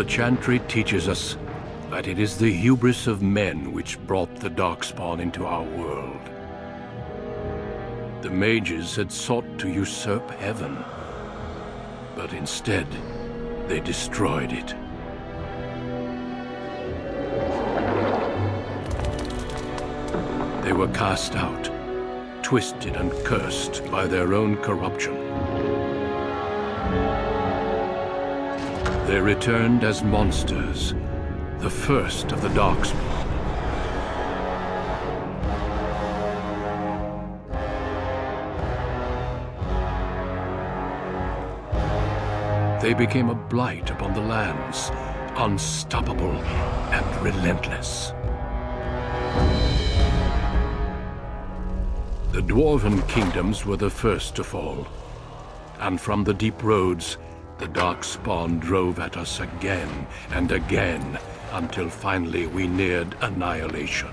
The chantry teaches us that it is the hubris of men which brought the Darkspawn into our world. The mages had sought to usurp heaven, but instead, they destroyed it. They were cast out, twisted and cursed by their own corruption. They returned as monsters, the first of the Darkspawn. They became a blight upon the lands, unstoppable and relentless. The Dwarven kingdoms were the first to fall, and from the deep roads, the Darkspawn drove at us again and again, until finally we neared annihilation.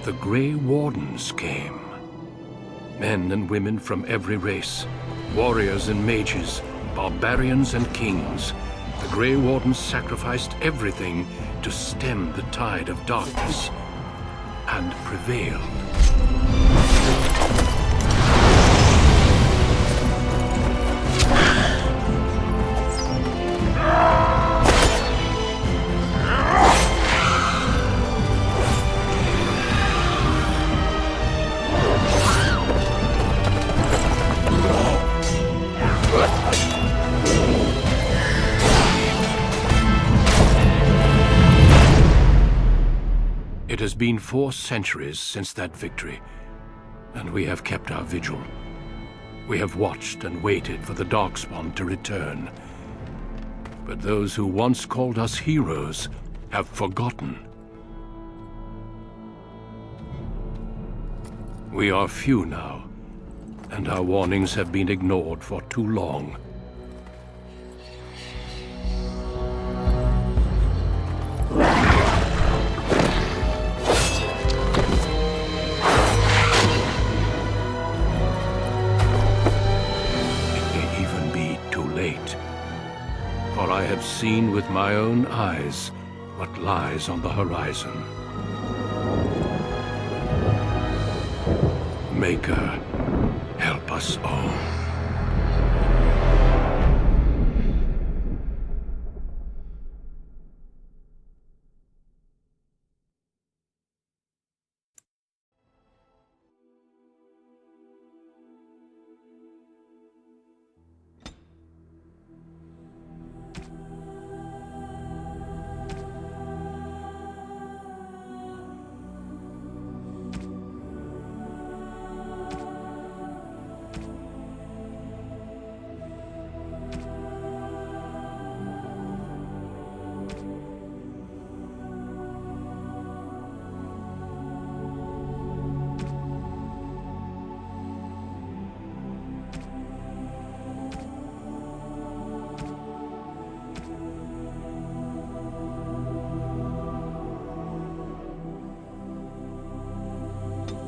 The Grey Wardens came. Men and women from every race, warriors and mages, barbarians and kings. The Grey Wardens sacrificed everything to stem the tide of darkness, and prevailed. It has been 4 centuries since that victory, and we have kept our vigil. We have watched and waited for the Darkspawn to return. But those who once called us heroes have forgotten. We are few now, and our warnings have been ignored for too long. For I have seen with my own eyes what lies on the horizon. Maker, help us all.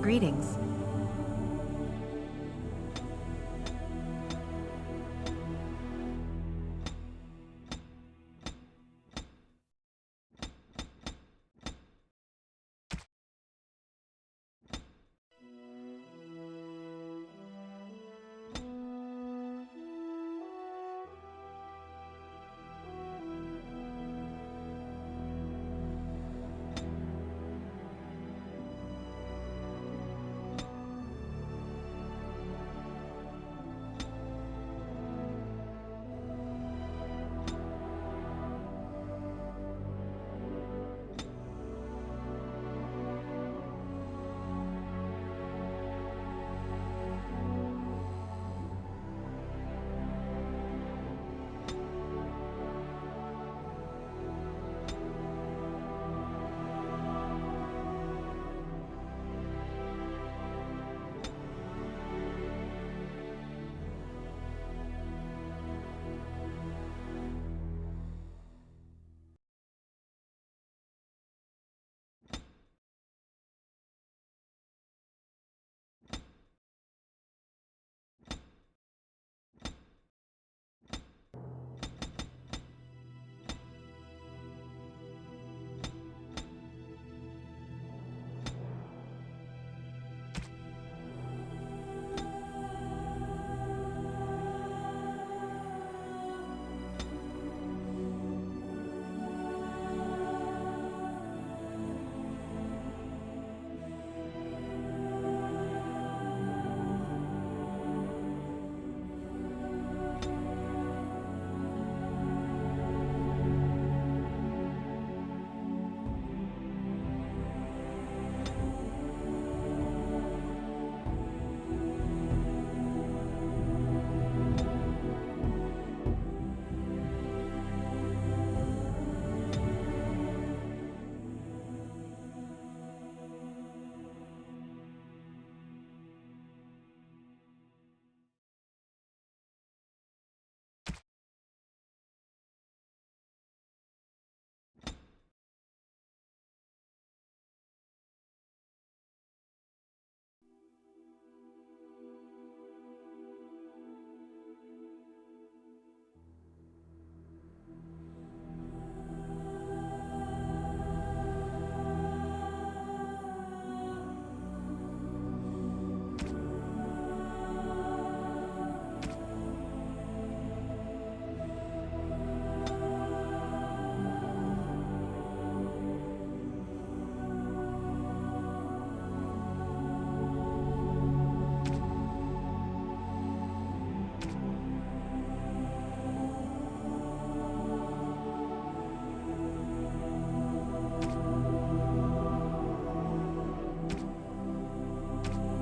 Greetings.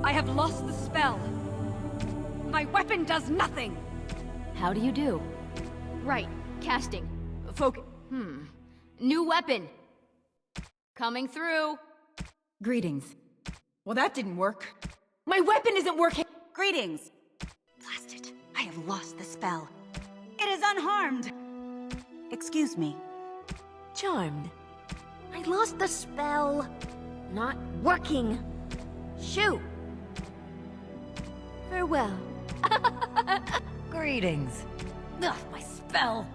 I have lost the spell. My weapon does nothing! How do you do? Right. Casting. Focus. New weapon. Coming through. Greetings. Well, that didn't work. My weapon isn't working! Greetings. Blast it. I have lost the spell. It is unharmed. Excuse me. Charmed. I lost the spell. Not working. Shoot. Farewell. Greetings. Ugh, my spell.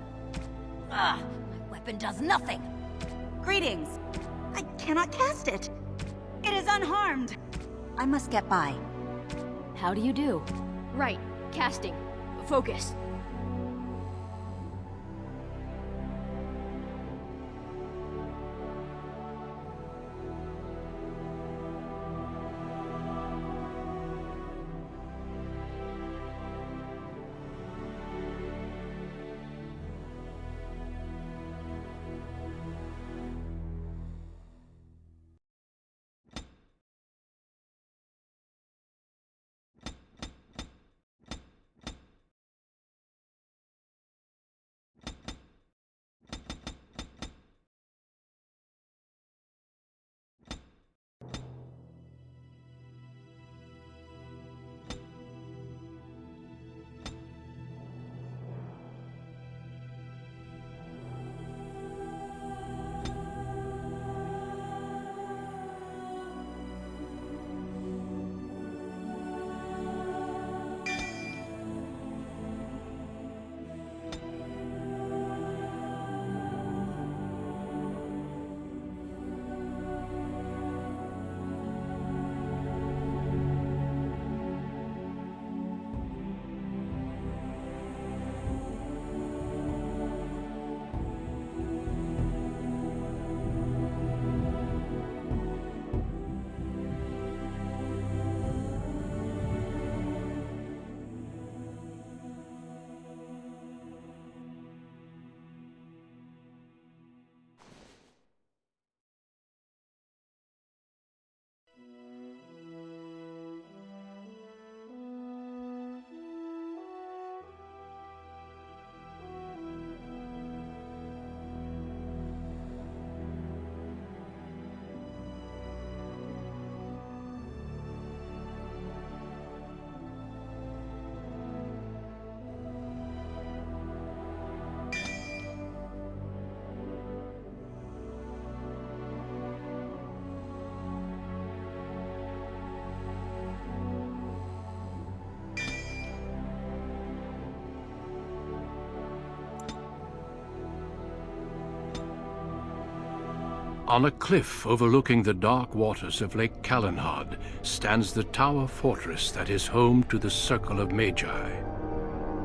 Ugh, my weapon does nothing. Greetings. I cannot cast it. It is unharmed. I must get by. How do you do? Right. Casting. Focus. On a cliff overlooking the dark waters of Lake Kalanhad stands the tower fortress that is home to the Circle of Magi.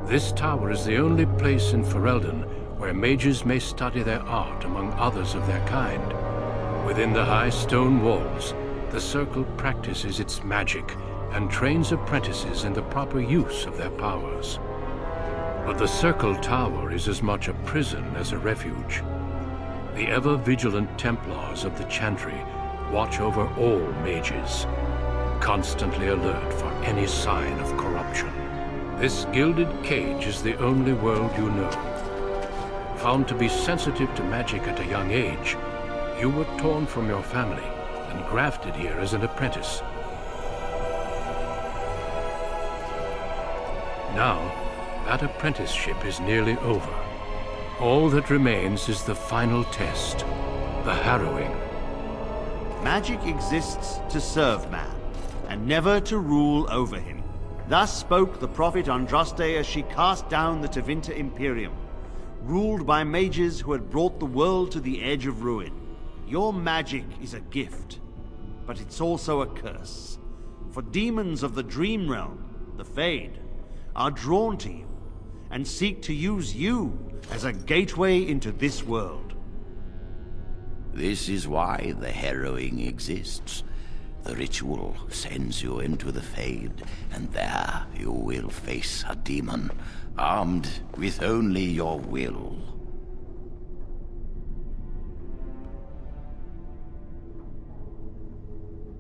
This tower is the only place in Ferelden where mages may study their art among others of their kind. Within the high stone walls, the Circle practices its magic and trains apprentices in the proper use of their powers. But the Circle Tower is as much a prison as a refuge. The ever-vigilant Templars of the Chantry watch over all mages, constantly alert for any sign of corruption. This gilded cage is the only world you know. Found to be sensitive to magic at a young age, you were torn from your family and grafted here as an apprentice. Now, that apprenticeship is nearly over. All that remains is the final test, the Harrowing. Magic exists to serve man, and never to rule over him. Thus spoke the prophet Andraste as she cast down the Tevinter Imperium, ruled by mages who had brought the world to the edge of ruin. Your magic is a gift, but it's also a curse. For demons of the Dream Realm, the Fade, are drawn to you, and seek to use you as a gateway into this world. This is why the Harrowing exists. The ritual sends you into the Fade, and there you will face a demon, armed with only your will.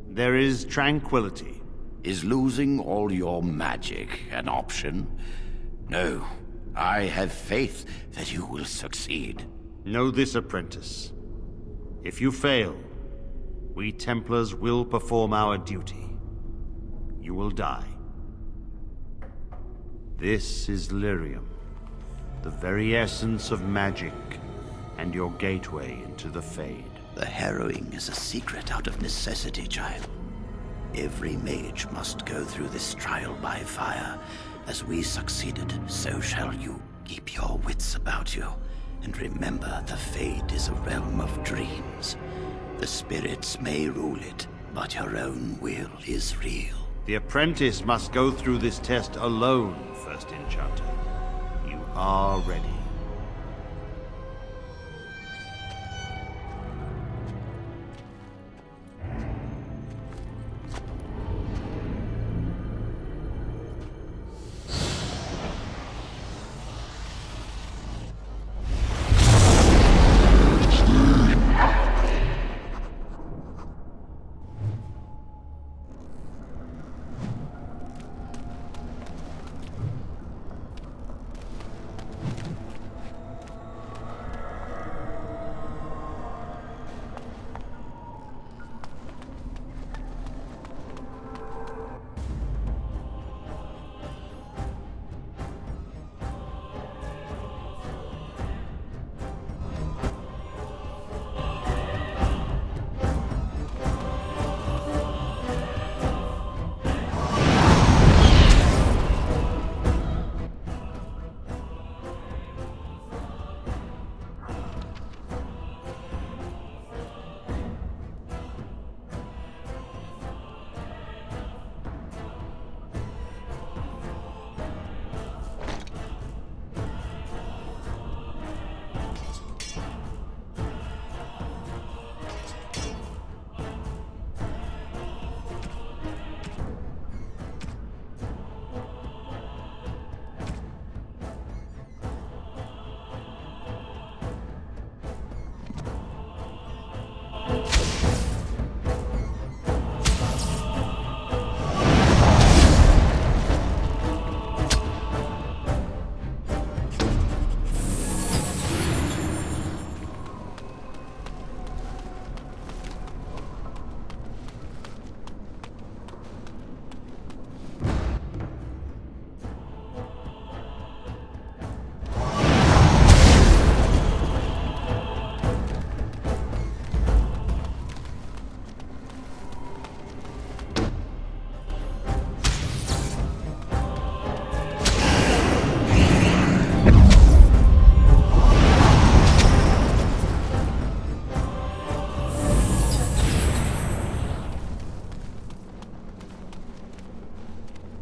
There is tranquility, Is losing all your magic an option? No. I have faith that you will succeed. Know this, apprentice. If you fail, we Templars will perform our duty. You will die. This is lyrium, the very essence of magic, and your gateway into the Fade. The Harrowing is a secret out of necessity, child. Every mage must go through this trial by fire. As we succeeded, so shall you. Keep your wits about you, and remember the Fade is a realm of dreams. The spirits may rule it, but your own will is real. The apprentice must go through this test alone, First Enchanter. You are ready.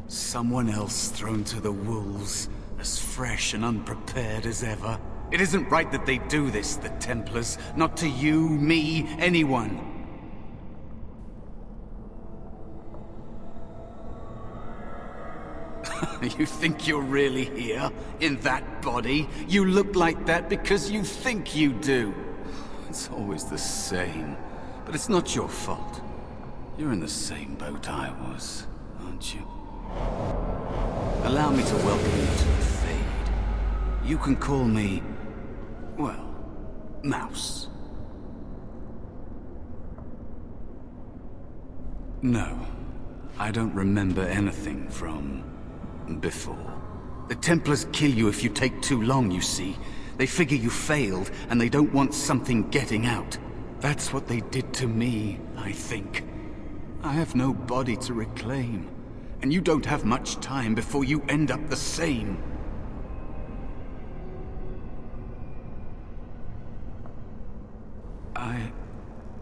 Someone else thrown to the wolves, as fresh and unprepared as ever. It isn't right that they do this, the Templars. Not to you, me, anyone. You think you're really here? In that body? You look like that because you think you do. It's always the same. But it's not your fault. You're in the same boat I was, aren't you? Allow me to welcome you to the Fade. You can call me, well, Mouse. No, I don't remember anything from before. The Templars kill you if you take too long, you see. They figure you failed, and they don't want something getting out. That's what they did to me, I think. I have no body to reclaim. And you don't have much time before you end up the same.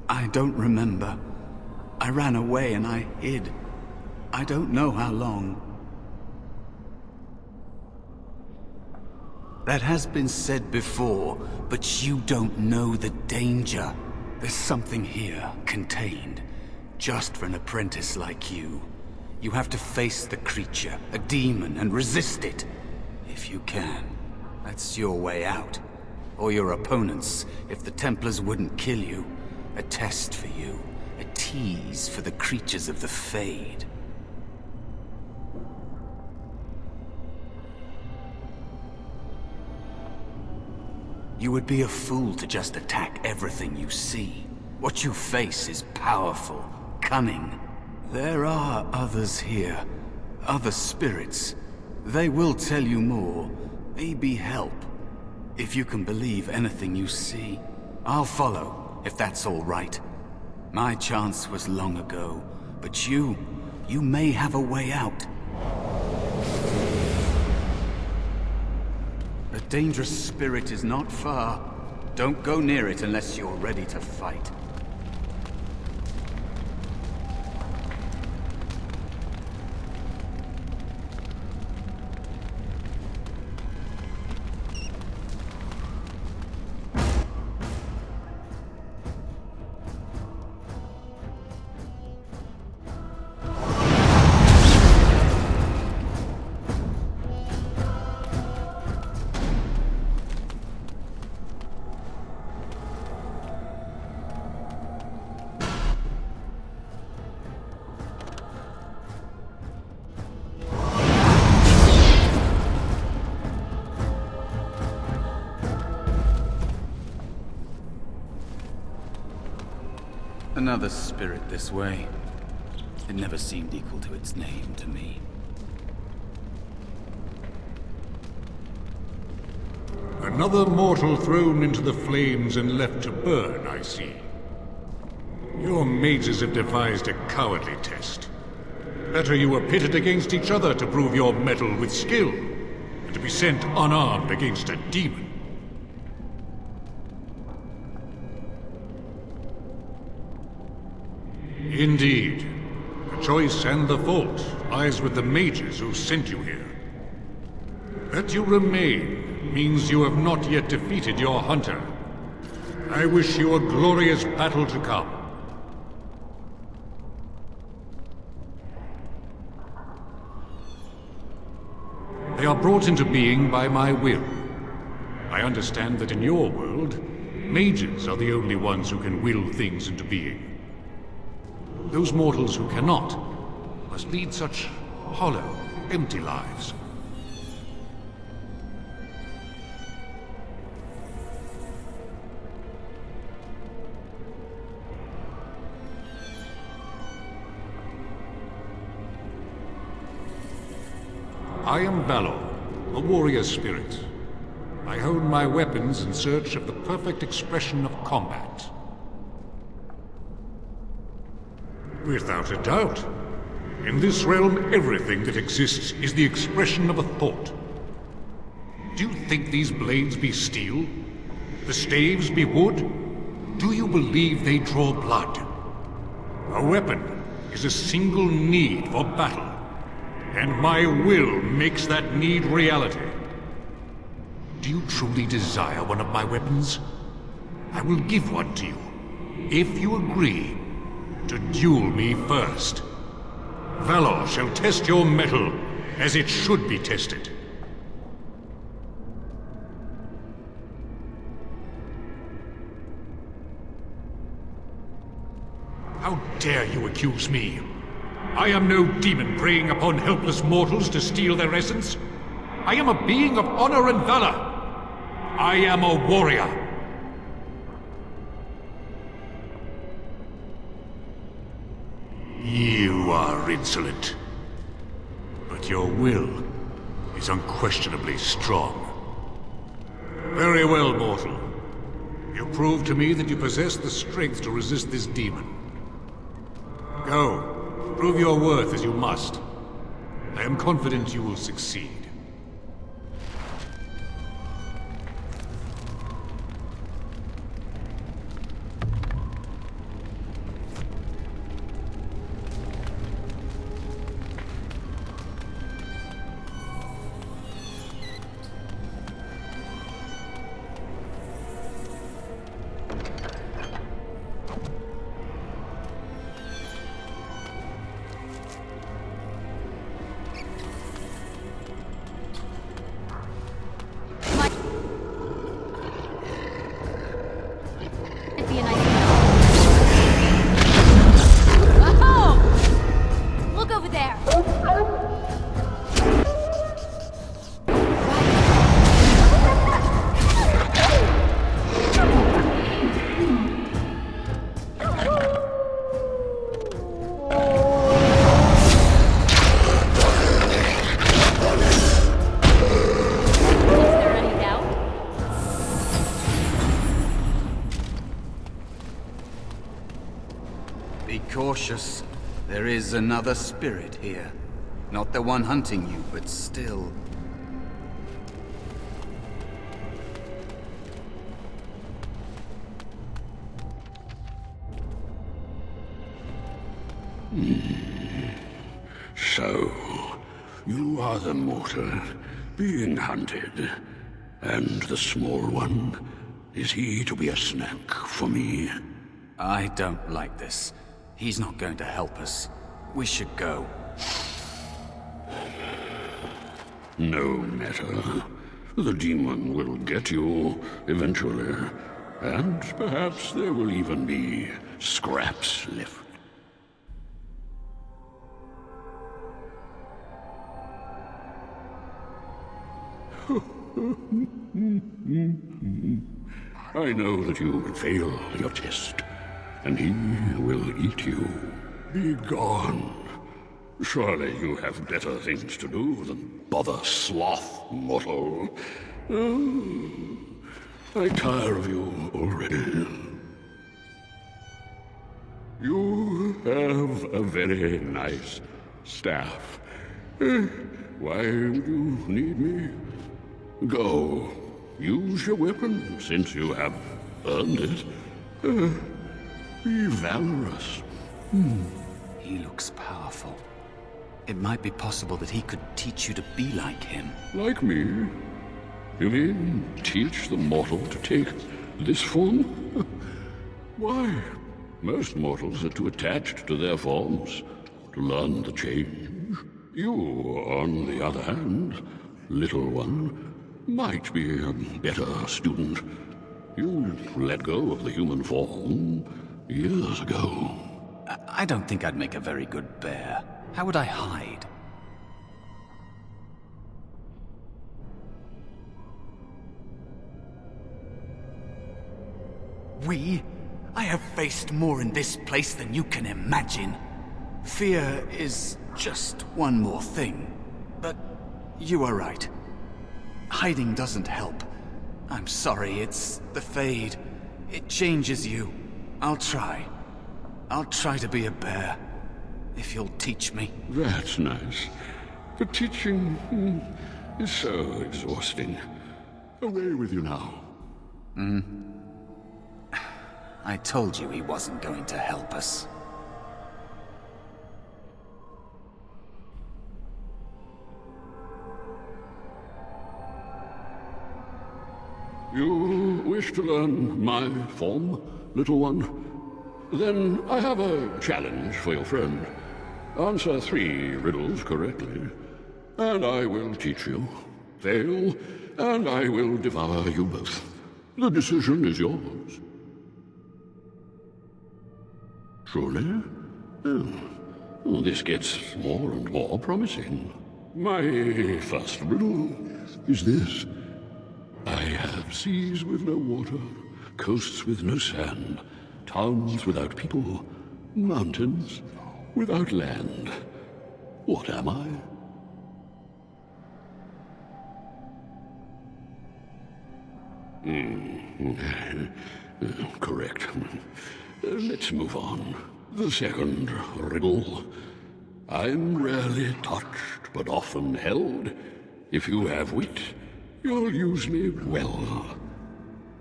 I don't remember. I ran away and I hid. I don't know how long. That has been said before, but you don't know the danger. There's something here, contained, just for an apprentice like you. You have to face the creature, a demon, and resist it. If you can. That's your way out. Or your opponents, if the Templars wouldn't kill you. A test for you. A tease for the creatures of the Fade. You would be a fool to just attack everything you see. What you face is powerful, cunning. There are others here, other spirits. They will tell you more, maybe help. If you can believe anything you see, I'll follow, if that's all right. My chance was long ago, but you may have a way out. A dangerous spirit is not far. Don't go near it unless you're ready to fight. Another spirit this way. It never seemed equal to its name to me. Another mortal thrown into the flames and left to burn, I see. Your mages have devised a cowardly test. Better you were pitted against each other to prove your mettle with skill, than to be sent unarmed against a demon. Indeed. The choice and the fault lies with the mages who sent you here. That you remain means you have not yet defeated your hunter. I wish you a glorious battle to come. They are brought into being by my will. I understand that in your world, mages are the only ones who can will things into being. Those mortals who cannot must lead such hollow, empty lives. I am Valor, a warrior spirit. I hone my weapons in search of the perfect expression of combat. Without a doubt. In this realm, everything that exists is the expression of a thought. Do you think these blades be steel? The staves be wood? Do you believe they draw blood? A weapon is a single need for battle, and my will makes that need reality. Do you truly desire one of my weapons? I will give one to you, if you agree to duel me first. Valor shall test your mettle as it should be tested. How dare you accuse me? I am no demon preying upon helpless mortals to steal their essence. I am a being of honor and valor. I am a warrior. You are insolent, but your will is unquestionably strong. Very well, mortal. You prove to me that you possess the strength to resist this demon. Go, prove your worth as you must. I am confident you will succeed. Be cautious. There is another spirit here. Not the one hunting you, but still. So, you are the mortal being hunted. And the small one, is he to be a snack for me? I don't like this. He's not going to help us. We should go. No matter. The demon will get you eventually. And perhaps there will even be scraps left. I know that you will fail your test, and he will eat you. Be gone. Surely you have better things to do than bother sloth, mortal. Oh, I tire of you already. You have a very nice staff. Why would you need me? Go. Use your weapon, since you have earned it. Be valorous. He looks powerful. It might be possible that he could teach you to be like him. Like me? You mean teach the mortal to take this form? Why? Most mortals are too attached to their forms to learn the change. You, on the other hand, little one, might be a better student. You let go of the human form years ago. I don't think I'd make a very good bear. How would I hide? I have faced more in this place than you can imagine. Fear is just one more thing. But you are right. Hiding doesn't help. I'm sorry, it's the Fade. It changes you. I'll try. I'll try to be a bear. If you'll teach me. That's nice. But teaching is so exhausting. Away with you now. I told you he wasn't going to help us. You wish to learn my form, little one? Then I have a challenge for your friend. Answer 3 riddles correctly, and I will teach you. Fail, and I will devour you both. The decision is yours. Surely? Oh, this gets more and more promising. My first riddle is this. I have seas with no water, coasts with no sand, towns without people, mountains without land. What am I? Correct. Let's move on. The second riddle. I'm rarely touched, but often held. If you have wit, you'll use me well.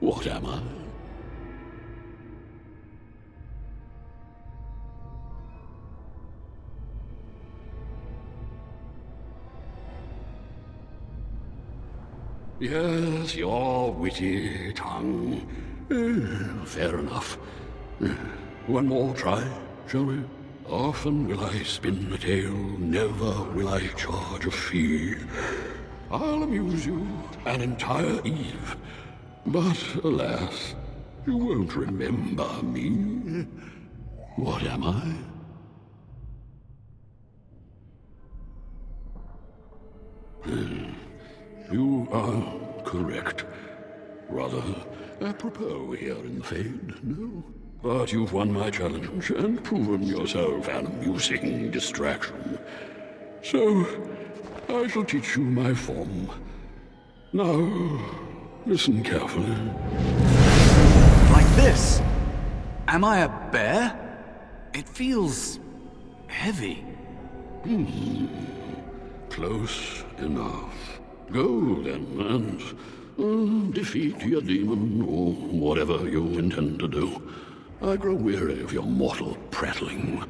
What am I? Yes, your witty tongue. Fair enough. One more try, shall we? Often will I spin a tale, never will I charge a fee. I'll amuse you an entire eve, but alas, you won't remember me. What am I? You are correct. Rather apropos here in the Fade, no? But you've won my challenge and proven yourself an amusing distraction. So, I shall teach you my form. Now, listen carefully. Like this? Am I a bear? It feels heavy. Close enough. Go then, and defeat your demon, or whatever you intend to do. I grow weary of your mortal prattling.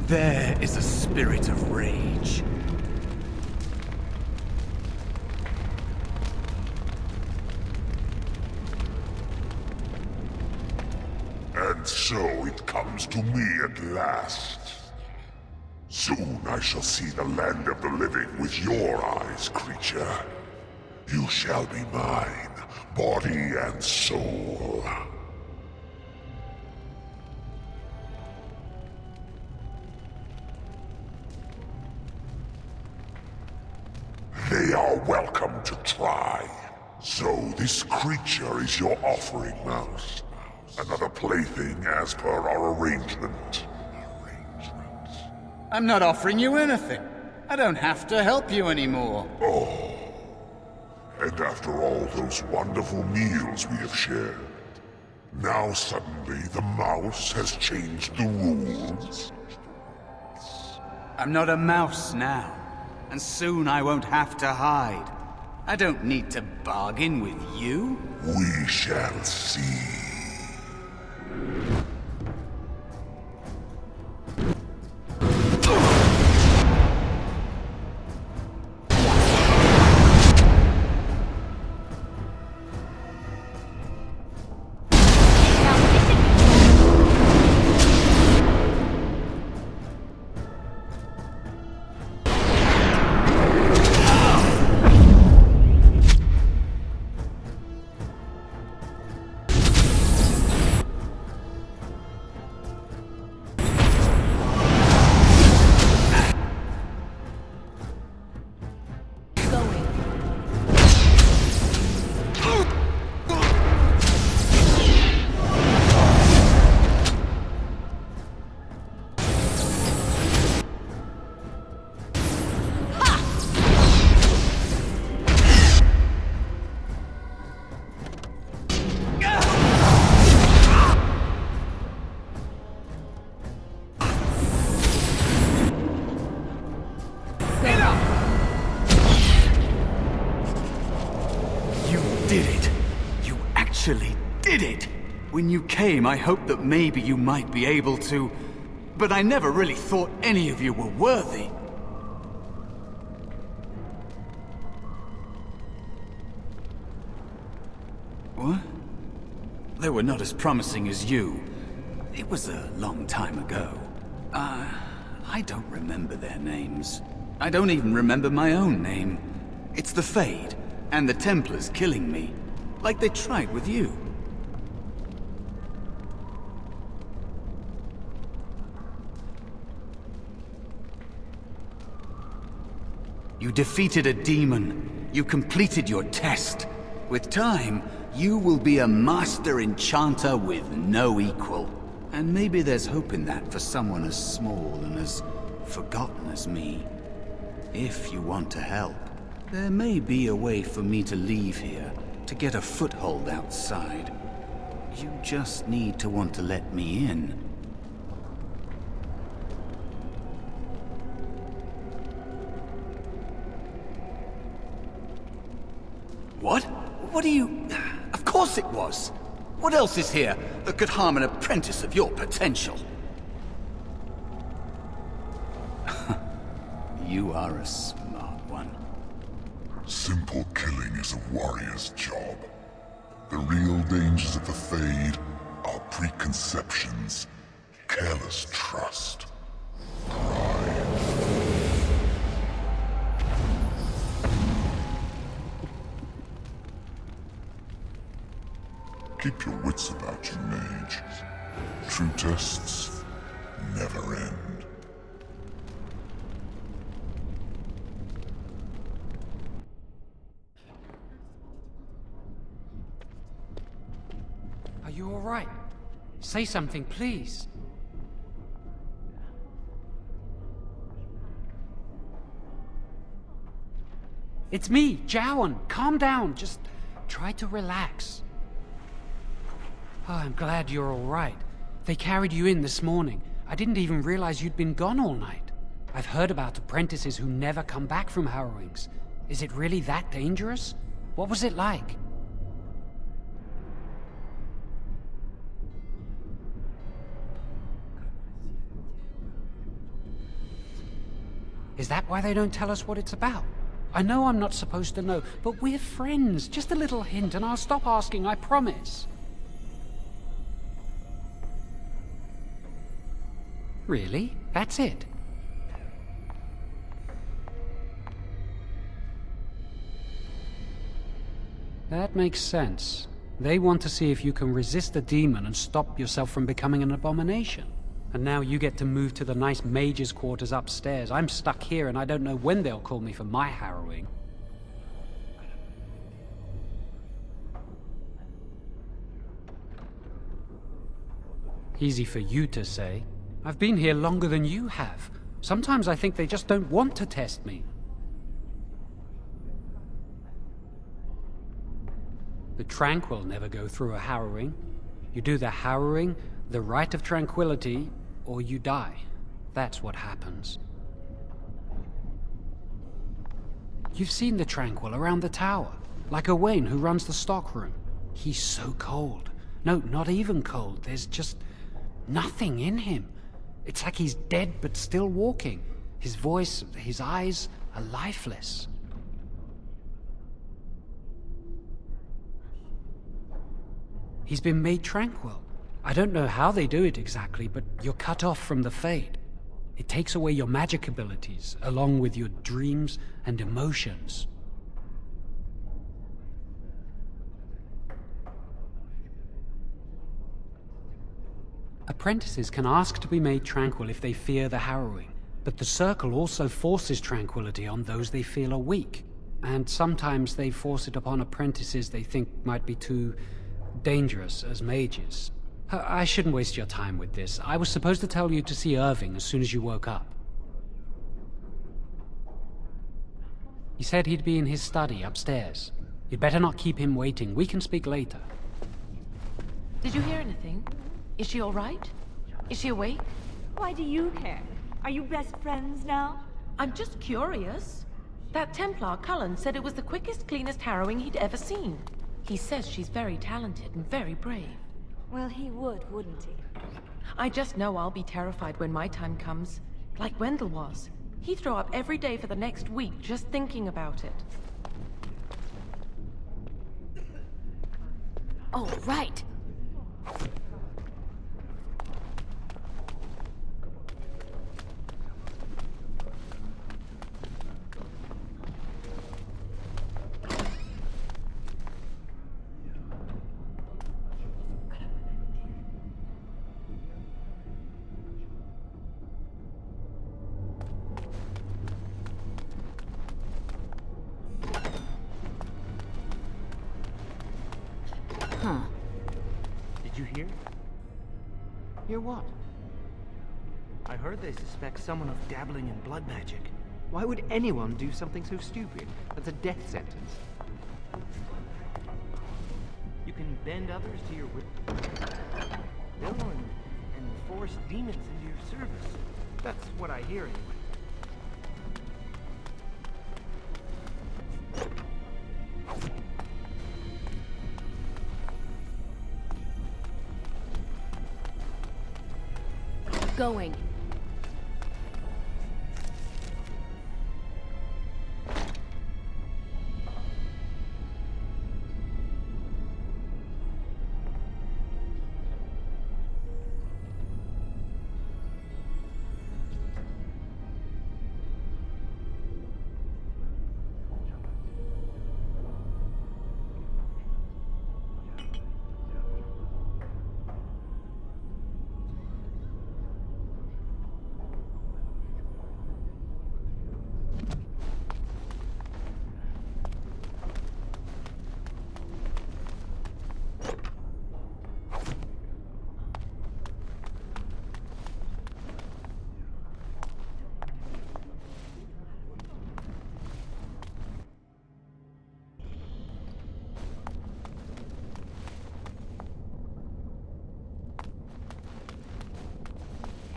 There is a spirit of rage. And so it comes to me at last. Soon I shall see the land of the living with your eyes, creature. You shall be mine, body and soul. They are welcome to try. So this creature is your offering, Mouse. Another plaything as per our arrangement. I'm not offering you anything. I don't have to help you anymore. Oh. And after all those wonderful meals we have shared, now suddenly the mouse has changed the rules? I'm not a mouse now. And soon I won't have to hide. I don't need to bargain with you. We shall see. Did it! When you came, I hoped that maybe you might be able to, but I never really thought any of you were worthy. What? They were not as promising as you. It was a long time ago. I don't remember their names. I don't even remember my own name. It's the Fade, and the Templars killing me, like they tried with you. You defeated a demon, You completed your test. With time, you will be a master enchanter with no equal. And maybe there's hope in that for someone as small and as forgotten as me. If you want to help, there may be a way for me to leave here, to get a foothold outside. You just need to want to let me in. What? What are you... Of course it was! What else is here that could harm an apprentice of your potential? You are a smart one. Simple killing is a warrior's job. The real dangers of the Fade are preconceptions, careless trust, pride. Keep your wits about you, mage. True tests never end. Are you all right? Say something, please. It's me, Jowan. Calm down. Just try to relax. Oh, I'm glad you're all right. They carried you in this morning. I didn't even realize you'd been gone all night. I've heard about apprentices who never come back from Harrowings. Is it really that dangerous? What was it like? Is that why they don't tell us what it's about? I know I'm not supposed to know, but we're friends. Just a little hint and I'll stop asking, I promise. Really? That's it? That makes sense. They want to see if you can resist a demon and stop yourself from becoming an abomination. And now you get to move to the nice mage's quarters upstairs. I'm stuck here and I don't know when they'll call me for my harrowing. Easy for you to say. I've been here longer than you have. Sometimes I think they just don't want to test me. The Tranquil never go through a harrowing. You do the harrowing, the rite of tranquility, or you die. That's what happens. You've seen the Tranquil around the tower, like Owain who runs the stockroom. He's so cold. No, not even cold. There's just nothing in him. It's like he's dead but still walking. His voice, his eyes are lifeless. He's been made tranquil. I don't know how they do it exactly, but you're cut off from the Fade. It takes away your magic abilities, along with your dreams and emotions. Apprentices can ask to be made tranquil if they fear the harrowing, but the Circle also forces tranquility on those they feel are weak, and sometimes they force it upon apprentices they think might be too dangerous as mages. I shouldn't waste your time with this. I was supposed to tell you to see Irving as soon as you woke up. He said he'd be in his study upstairs. You'd better not keep him waiting. We can speak later. Did you hear anything? Is she all right? Is she awake? Why do you care? Are you best friends now? I'm just curious. That Templar, Cullen, said it was the quickest, cleanest harrowing he'd ever seen. He says she's very talented and very brave. Well, he would, wouldn't he? I just know I'll be terrified when my time comes. Like Wendell was. He'd throw up every day for the next week just thinking about it. Oh, right. Huh. Did you hear? Hear what? I heard they suspect someone of dabbling in blood magic. Why would anyone do something so stupid? That's a death sentence. You can bend others to your will. And force demons into your service. That's what I hear anyway. Going.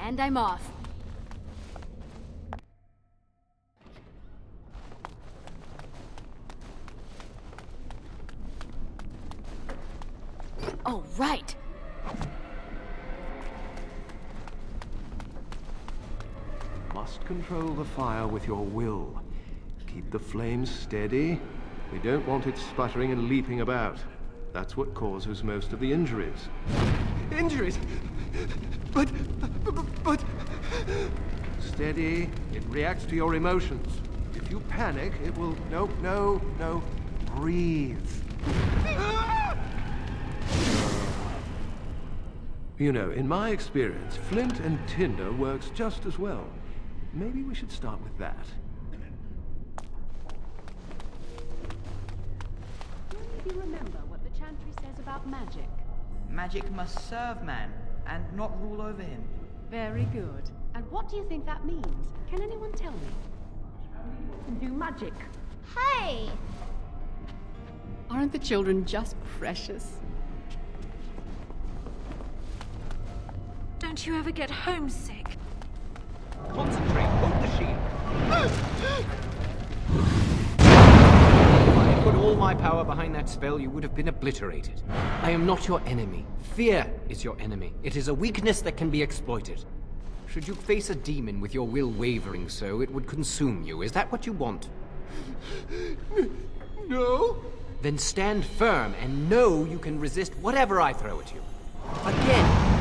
And I'm off. Oh, right. Must control the fire with your will. Keep the flames steady. We don't want it sputtering and leaping about. That's what causes most of the injuries. Injuries? But... Steady. It reacts to your emotions. If you panic, it will... No. Breathe. You know, in my experience, flint and tinder works just as well. Maybe we should start with that. Do you remember what the chantry says about magic? Magic must serve man, and not rule over him. Very good. And what do you think that means? Can anyone tell me? Do magic. Hey! Aren't the children just precious? Don't you ever get homesick? Concentrate, hold the shield. If I had put all my power behind that spell, you would have been obliterated. I am not your enemy. Fear is your enemy. It is a weakness that can be exploited. Should you face a demon with your will wavering so, it would consume you. Is that what you want? No. Then stand firm and know you can resist whatever I throw at you. Again.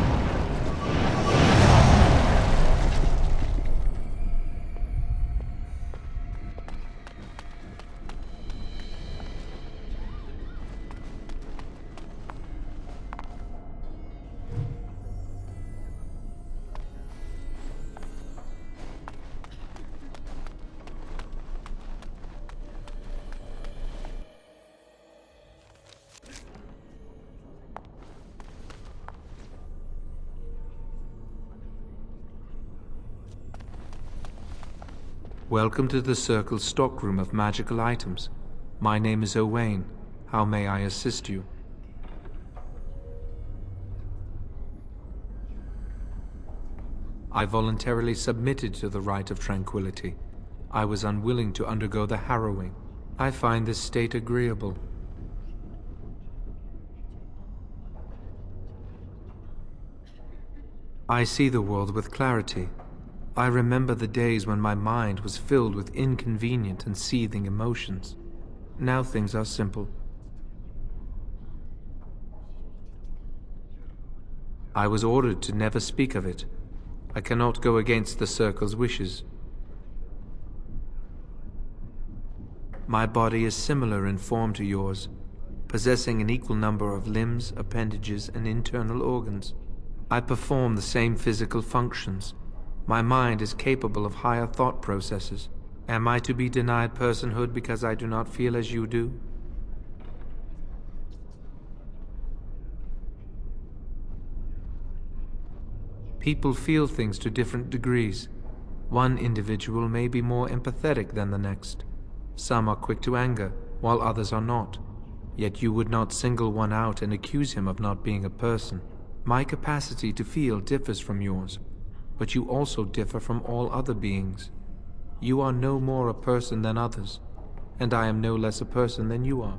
Welcome to the Circle's stockroom of magical items. My name is Owain. How may I assist you? I voluntarily submitted to the rite of tranquility. I was unwilling to undergo the harrowing. I find this state agreeable. I see the world with clarity. I remember the days when my mind was filled with inconvenient and seething emotions. Now things are simple. I was ordered to never speak of it. I cannot go against the Circle's wishes. My body is similar in form to yours, possessing an equal number of limbs, appendages, and internal organs. I perform the same physical functions. My mind is capable of higher thought processes. Am I to be denied personhood because I do not feel as you do? People feel things to different degrees. One individual may be more empathetic than the next. Some are quick to anger, while others are not. Yet you would not single one out and accuse him of not being a person. My capacity to feel differs from yours, but you also differ from all other beings. You are no more a person than others, and I am no less a person than you are.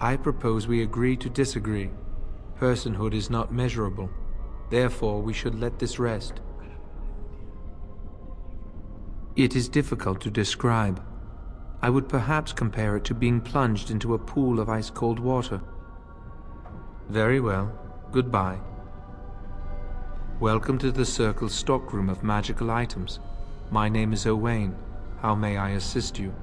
I propose we agree to disagree. Personhood is not measurable. Therefore, we should let this rest. It is difficult to describe. I would perhaps compare it to being plunged into a pool of ice-cold water. Very well. Goodbye. Welcome to the Circle's stockroom of magical items. My name is Owain. How may I assist you?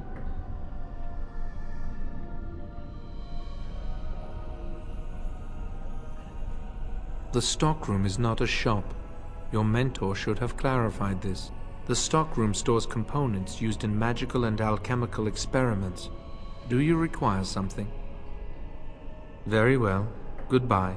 The stockroom is not a shop. Your mentor should have clarified this. The stockroom stores components used in magical and alchemical experiments. Do you require something? Very well. Goodbye.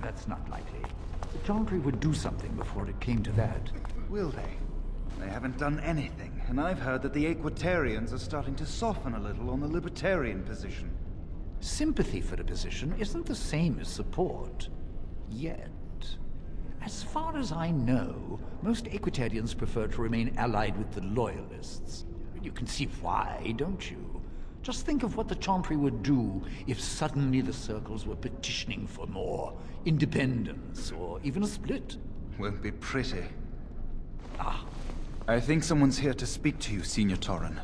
That's not likely. The Chantry would do something before it came to that. Will they? They haven't done anything, and I've heard that the Equitarians are starting to soften a little on the Libertarian position. Sympathy for the position isn't the same as support. Yet. As far as I know, most Equitarians prefer to remain allied with the Loyalists. You can see why, don't you? Just think of what the Chantry would do if suddenly the Circles were petitioning for more independence, or even a split. Won't be pretty. Ah. I think someone's here to speak to you, Senior Torren.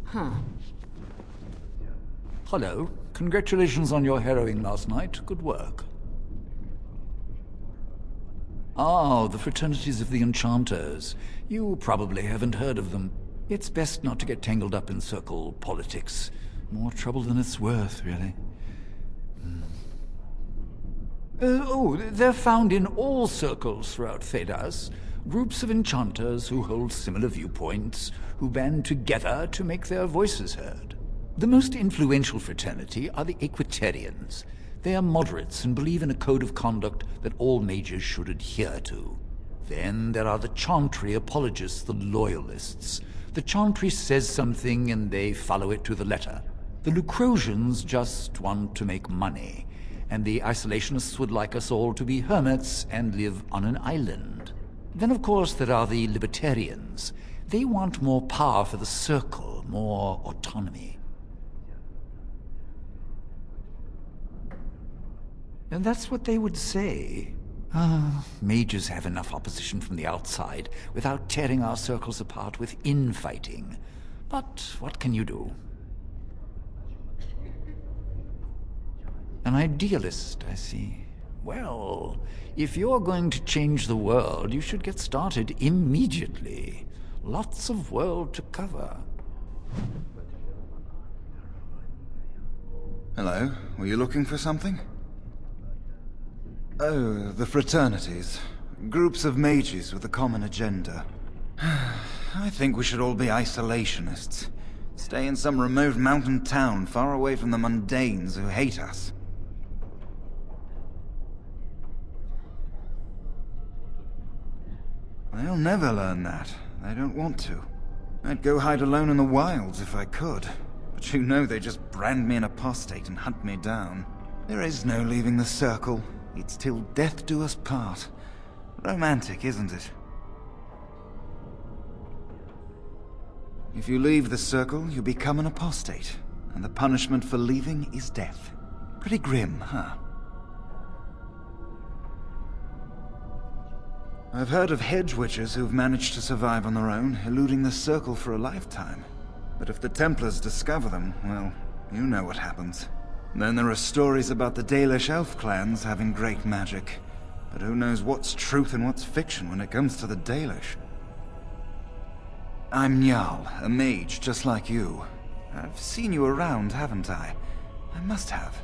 Huh. Hello. Congratulations on your harrowing last night. Good work. Ah, the fraternities of the Enchanters. You probably haven't heard of them. It's best not to get tangled up in Circle politics. More trouble than it's worth, really. They're found in all circles throughout Thedas. Groups of enchanters who hold similar viewpoints, who band together to make their voices heard. The most influential fraternity are the Equitarians. They are moderates and believe in a code of conduct that all mages should adhere to. Then there are the Chantry apologists, the Loyalists. The Chantry says something and they follow it to the letter. The Lucrosians just want to make money, and the Isolationists would like us all to be hermits and live on an island. Then, of course, there are the Libertarians. They want more power for the Circle, more autonomy. And that's what they would say. Mages have enough opposition from the outside without tearing our circles apart with infighting. But what can you do? An idealist, I see. Well, if you're going to change the world, you should get started immediately. Lots of world to cover. Hello, were you looking for something? Oh, the fraternities. Groups of mages with a common agenda. I think we should all be isolationists. Stay in some remote mountain town far away from the mundanes who hate us. They'll never learn that. They don't want to. I'd go hide alone in the wilds if I could. But you know they just brand me an apostate and hunt me down. There is no leaving the Circle. It's till death do us part. Romantic, isn't it? If you leave the Circle, you become an apostate. And the punishment for leaving is death. Pretty grim, huh? I've heard of hedge witches who've managed to survive on their own, eluding the Circle for a lifetime. But if the Templars discover them, well, you know what happens. Then there are stories about the Dalish elf clans having great magic. But who knows what's truth and what's fiction when it comes to the Dalish? I'm Njal, a mage just like you. I've seen you around, haven't I? I must have.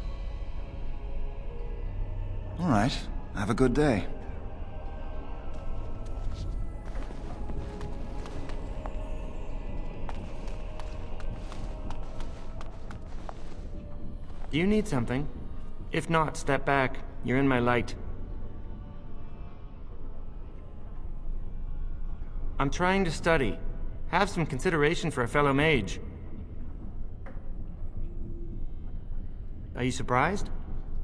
All right. Have a good day. Do you need something? If not, step back. You're in my light. I'm trying to study. Have some consideration for a fellow mage. Are you surprised?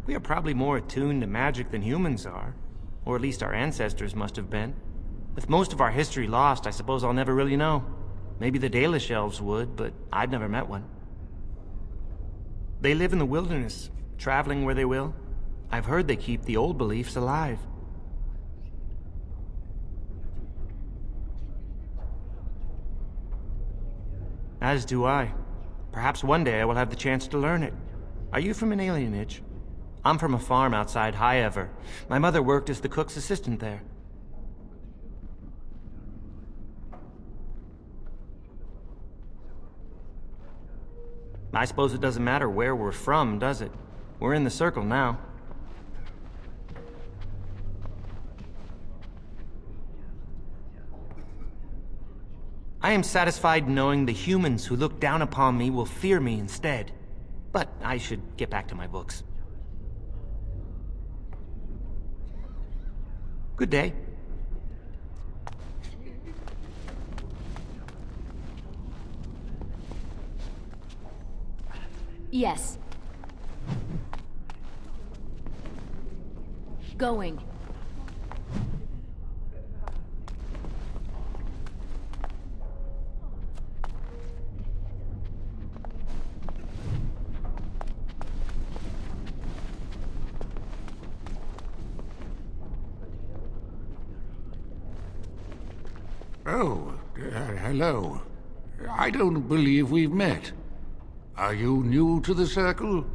We are probably more attuned to magic than humans are. Or at least our ancestors must have been. With most of our history lost, I suppose I'll never really know. Maybe the Dalish elves would, but I've never met one. They live in the wilderness, traveling where they will. I've heard they keep the old beliefs alive. As do I. Perhaps one day I will have the chance to learn it. Are you from an alienage? I'm from a farm outside Highever. My mother worked as the cook's assistant there. I suppose it doesn't matter where we're from, does it? We're in the Circle now. I am satisfied knowing the humans who look down upon me will fear me instead. But I should get back to my books. Good day. Yes. Going. Oh, hello. I don't believe we've met. Are you new to the Circle?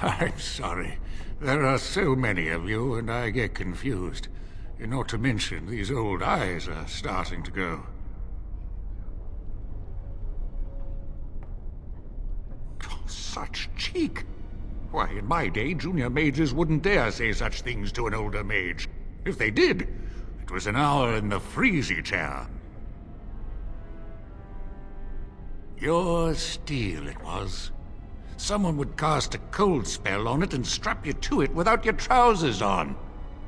I'm sorry. There are so many of you, and I get confused. Not to mention, these old eyes are starting to go. Oh, such cheek! Why, in my day, junior mages wouldn't dare say such things to an older mage. If they did, it was an hour in the freezy chair. Your steel, it was. Someone would cast a cold spell on it and strap you to it without your trousers on.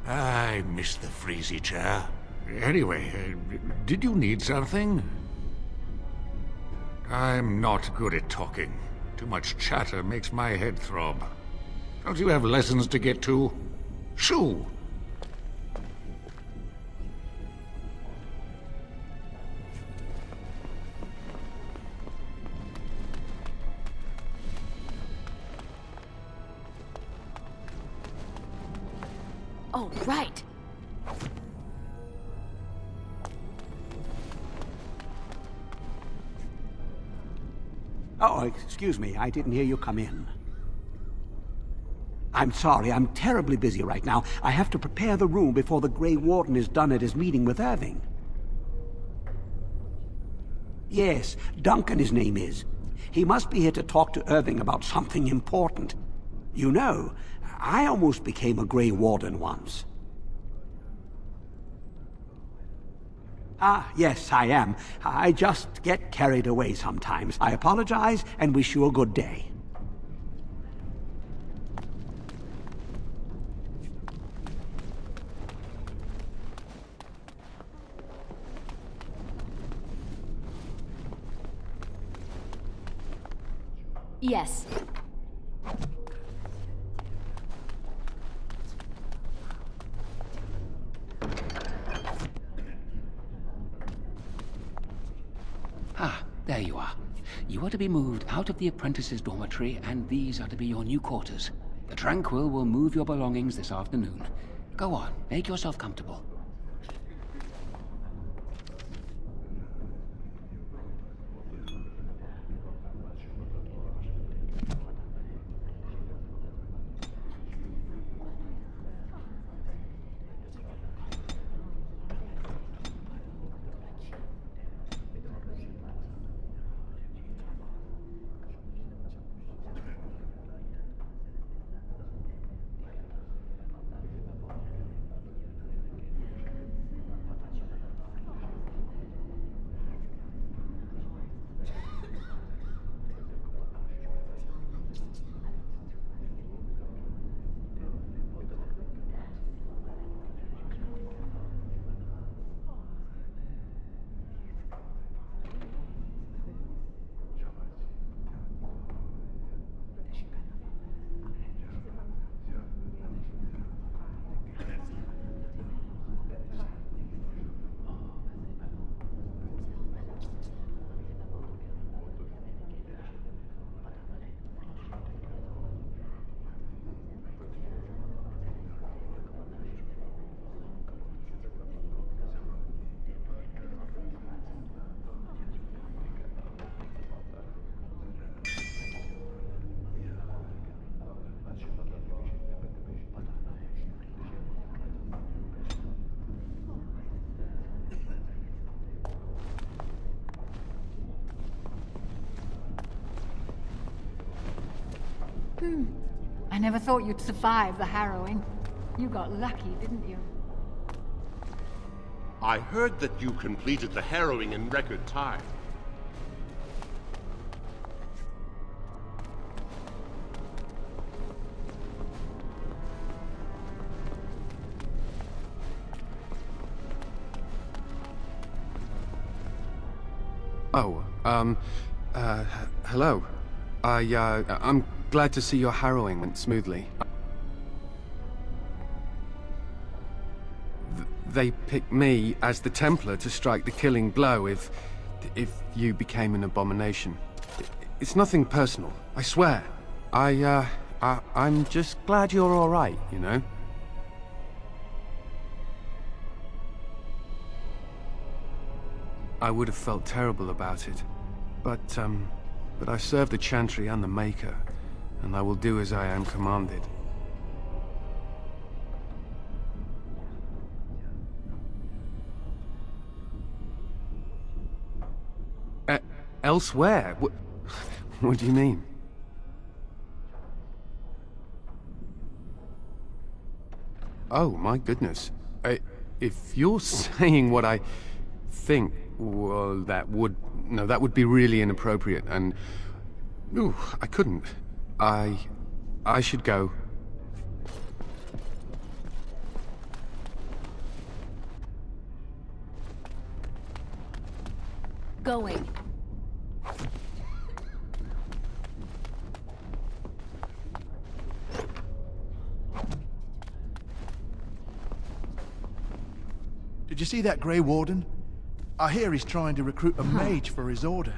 I miss the freezy chair. Anyway, did you need something? I'm not good at talking. Too much chatter makes my head throb. Don't you have lessons to get to? Shoo! Oh, right. Oh, excuse me. I didn't hear you come in. I'm sorry. I'm terribly busy right now. I have to prepare the room before the Grey Warden is done at his meeting with Irving. Yes, Duncan his name is. He must be here to talk to Irving about something important. You know, I almost became a Grey Warden once. Ah, yes, I am. I just get carried away sometimes. I apologize and wish you a good day. Yes. Ah, there you are. You are to be moved out of the apprentices' dormitory, and these are to be your new quarters. The Tranquil will move your belongings this afternoon. Go on, make yourself comfortable. I never thought you'd survive the harrowing. You got lucky, didn't you? I heard that you completed the harrowing in record time. Oh, hello. I'm glad to see your harrowing went smoothly. They picked me as the Templar to strike the killing blow if you became an abomination. It's nothing personal, I swear. I'm just glad you're all right, you know? I would have felt terrible about it, but I serve the Chantry and the Maker, and I will do as I am commanded. Elsewhere? What do you mean? Oh, my goodness. If you're saying what I think, well, that would be really inappropriate, and... Ooh, I couldn't. I should go. Going. Did you see that Grey Warden? I hear he's trying to recruit a mage for his order.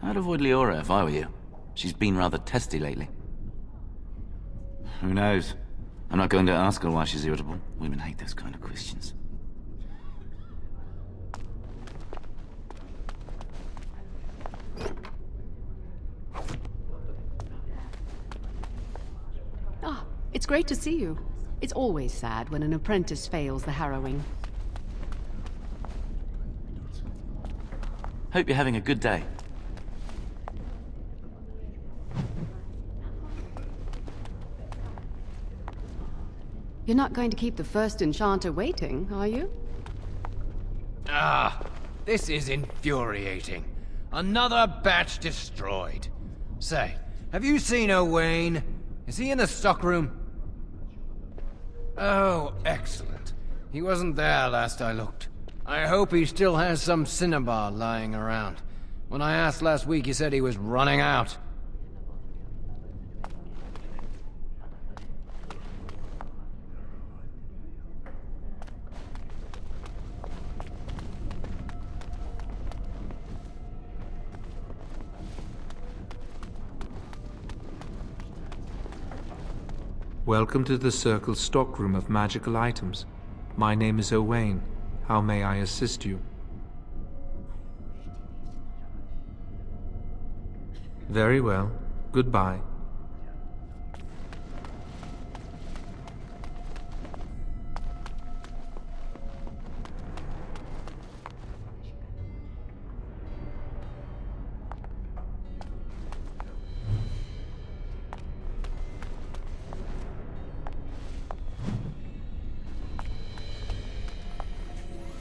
I'd avoid Leora if I were you. She's been rather testy lately. Who knows? I'm not going to ask her why she's irritable. Women hate those kind of questions. Ah, it's great to see you. It's always sad when an apprentice fails the harrowing. Hope you're having a good day. You're not going to keep the first enchanter waiting, are you? Ah, this is infuriating. Another batch destroyed. Say, have you seen Owain? Is he in the stockroom? Oh, excellent. He wasn't there last I looked. I hope he still has some cinnabar lying around. When I asked last week, he said he was running out. Welcome to the Circle's stockroom of magical items. My name is Owain. How may I assist you? Very well. Goodbye.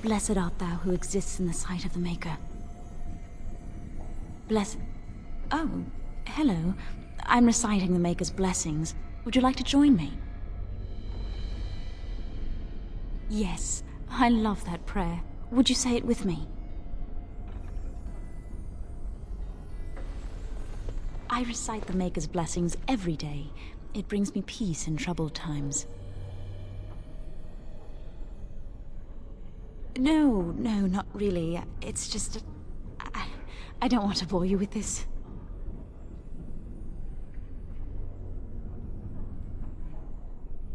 Blessed art thou who exists in the sight of the Maker. Oh, hello. I'm reciting the Maker's blessings. Would you like to join me? Yes, I love that prayer. Would you say it with me? I recite the Maker's blessings every day. It brings me peace in troubled times. No, not really. It's just... I don't want to bore you with this.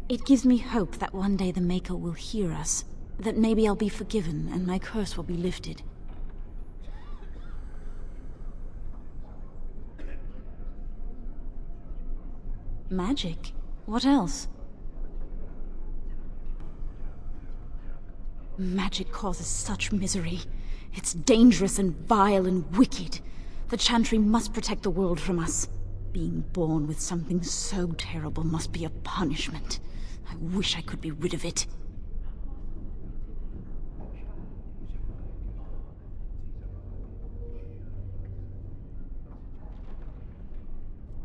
It gives me hope that one day the Maker will hear us. That maybe I'll be forgiven and my curse will be lifted. Magic? What else? Magic causes such misery. It's dangerous and vile and wicked. The Chantry must protect the world from us. Being born with something so terrible must be a punishment. I wish I could be rid of it.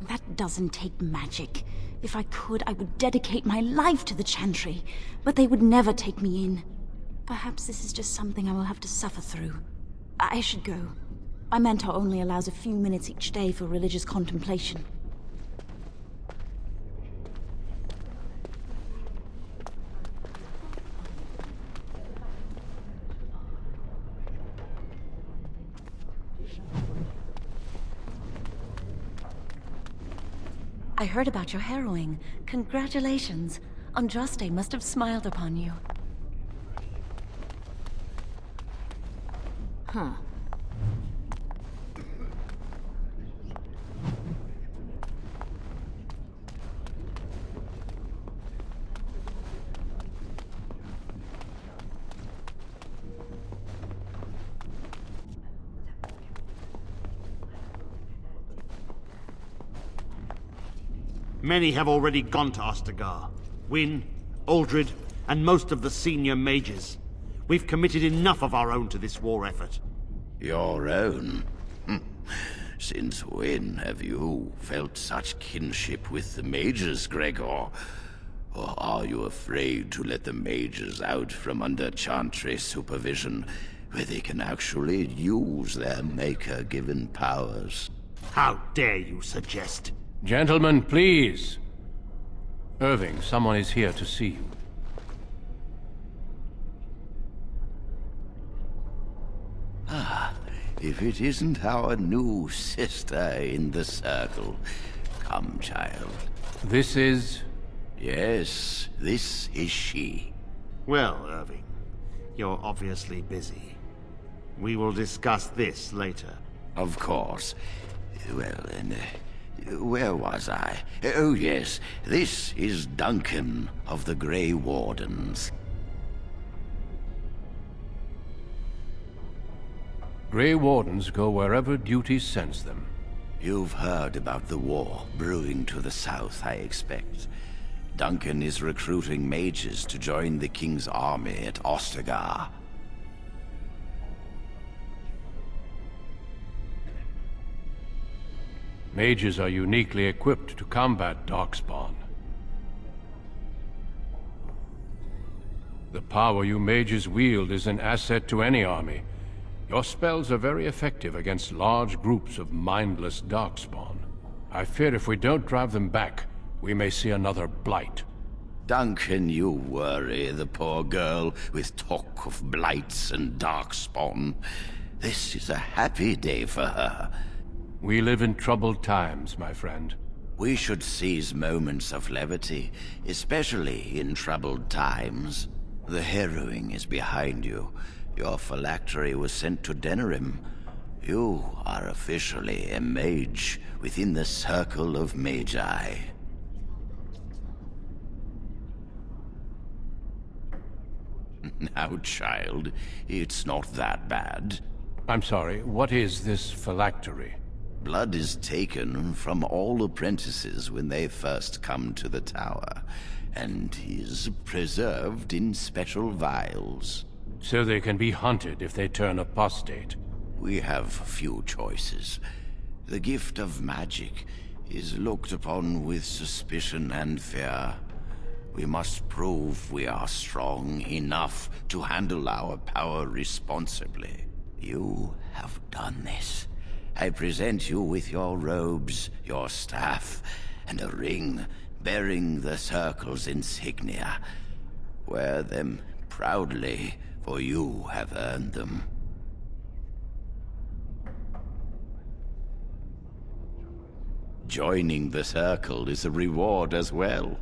That doesn't take magic. If I could, I would dedicate my life to the Chantry, but they would never take me in. Perhaps this is just something I will have to suffer through. I should go. My mentor only allows a few minutes each day for religious contemplation. I heard about your harrowing. Congratulations. Andraste must have smiled upon you. Huh. Many have already gone to Ostagar. Wynne, Aldred, and most of the senior mages. We've committed enough of our own to this war effort. Your own? Since when have you felt such kinship with the mages, Gregor? Or are you afraid to let the mages out from under Chantry supervision, where they can actually use their Maker-given powers? How dare you suggest? Gentlemen, please. Irving, someone is here to see you. Ah, if it isn't our new sister in the Circle. Come, child. This is... Yes, this is she. Well, Irving, you're obviously busy. We will discuss this later. Of course. Well, then, where was I? Oh, yes, this is Duncan of the Grey Wardens. Grey Wardens go wherever duty sends them. You've heard about the war brewing to the south, I expect. Duncan is recruiting mages to join the King's army at Ostagar. Mages are uniquely equipped to combat Darkspawn. The power you mages wield is an asset to any army. Your spells are very effective against large groups of mindless Darkspawn. I fear if we don't drive them back, we may see another blight. Duncan, you worry the poor girl with talk of blights and Darkspawn. This is a happy day for her. We live in troubled times, my friend. We should seize moments of levity, especially in troubled times. The Harrowing is behind you. Your phylactery was sent to Denerim. You are officially a mage within the Circle of Magi. Now, child, it's not that bad. I'm sorry, what is this phylactery? Blood is taken from all apprentices when they first come to the tower, and is preserved in special vials. So they can be hunted if they turn apostate. We have few choices. The gift of magic is looked upon with suspicion and fear. We must prove we are strong enough to handle our power responsibly. You have done this. I present you with your robes, your staff, and a ring bearing the Circle's insignia. Wear them proudly, for you have earned them. Joining the Circle is a reward as well.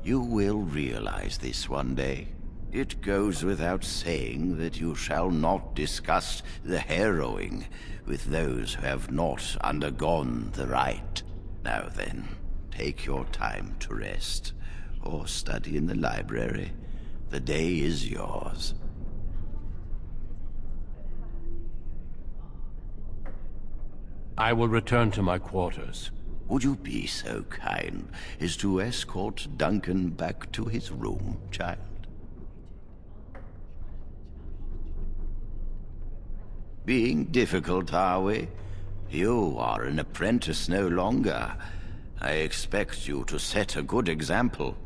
You will realize this one day. It goes without saying that you shall not discuss the harrowing with those who have not undergone the rite. Now then, take your time to rest, or study in the library. The day is yours. I will return to my quarters. Would you be so kind as to escort Duncan back to his room, child? Being difficult, are we? You are an apprentice no longer. I expect you to set a good example.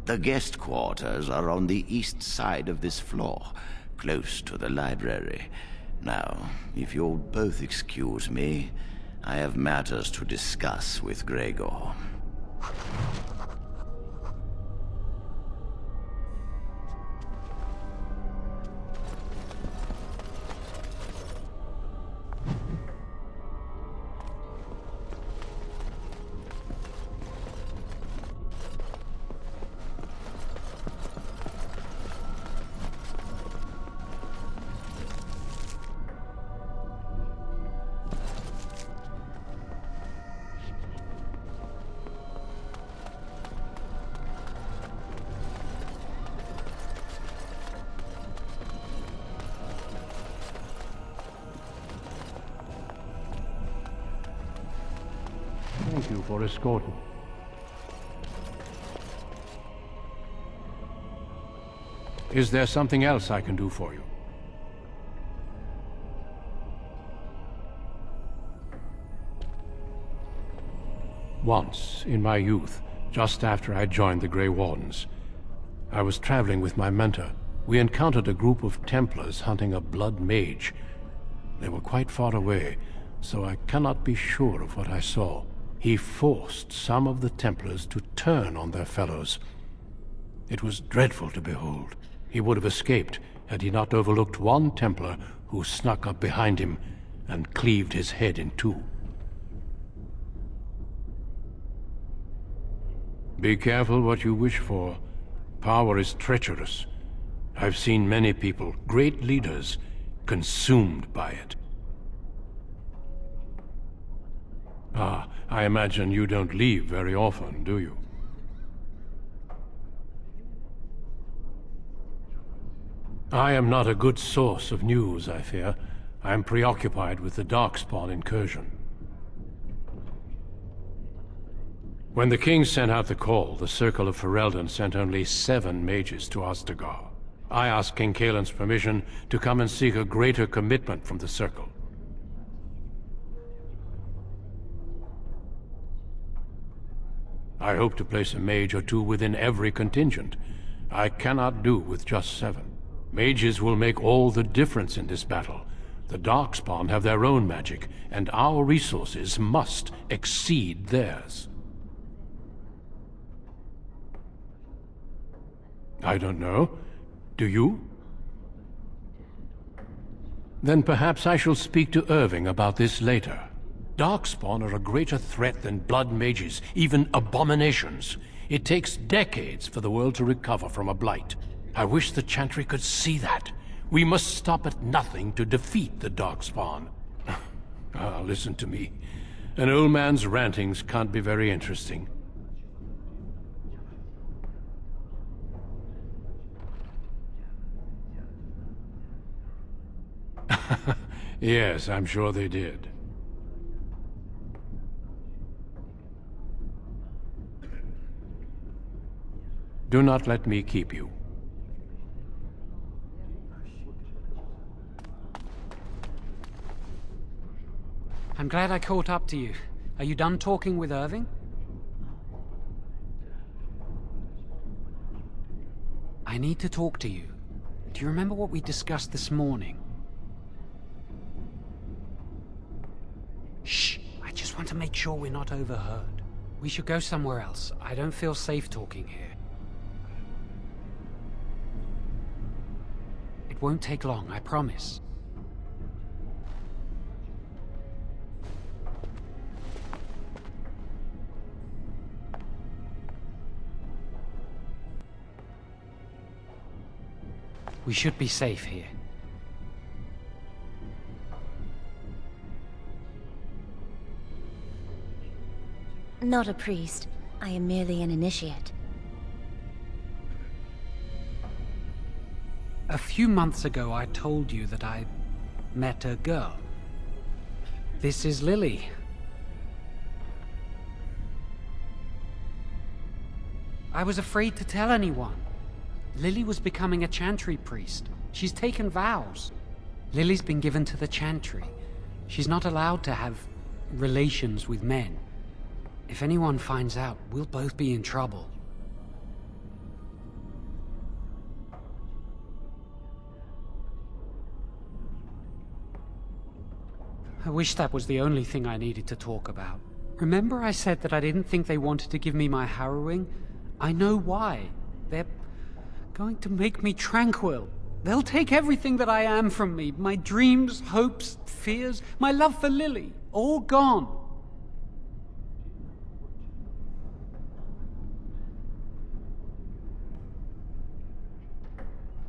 The guest quarters are on the east side of this floor, close to the library. Now, if you'll both excuse me, I have matters to discuss with Gregor. Thank you for escorting. Is there something else I can do for you? Once, in my youth, just after I joined the Grey Wardens, I was traveling with my mentor. We encountered a group of Templars hunting a blood mage. They were quite far away, so I cannot be sure of what I saw. He forced some of the Templars to turn on their fellows. It was dreadful to behold. He would have escaped had he not overlooked one Templar who snuck up behind him and cleaved his head in two. Be careful what you wish for. Power is treacherous. I've seen many people, great leaders, consumed by it. Ah, I imagine you don't leave very often, do you? I am not a good source of news, I fear. I am preoccupied with the Darkspawn incursion. When the king sent out the call, the Circle of Ferelden sent only 7 mages to Ostagar. I asked King Kaelin's permission to come and seek a greater commitment from the Circle. I hope to place a mage or 2 within every contingent. I cannot do with just 7. Mages will make all the difference in this battle. The Darkspawn have their own magic, and our resources must exceed theirs. I don't know. Do you? Then perhaps I shall speak to Irving about this later. Darkspawn are a greater threat than blood mages, even abominations. It takes decades for the world to recover from a blight. I wish the Chantry could see that. We must stop at nothing to defeat the Darkspawn. Ah, listen to me. An old man's rantings can't be very interesting. Yes, I'm sure they did. Do not let me keep you. I'm glad I caught up to you. Are you done talking with Irving? I need to talk to you. Do you remember what we discussed this morning? Shh! I just want to make sure we're not overheard. We should go somewhere else. I don't feel safe talking here. It won't take long, I promise. We should be safe here. Not a priest. I am merely an initiate. A few months ago, I told you that I met a girl. This is Lily. I was afraid to tell anyone. Lily was becoming a chantry priest. She's taken vows. Lily's been given to the chantry. She's not allowed to have relations with men. If anyone finds out, we'll both be in trouble. I wish that was the only thing I needed to talk about. Remember I said that I didn't think they wanted to give me my harrowing? I know why. They're going to make me tranquil. They'll take everything that I am from me. My dreams, hopes, fears, my love for Lily. All gone.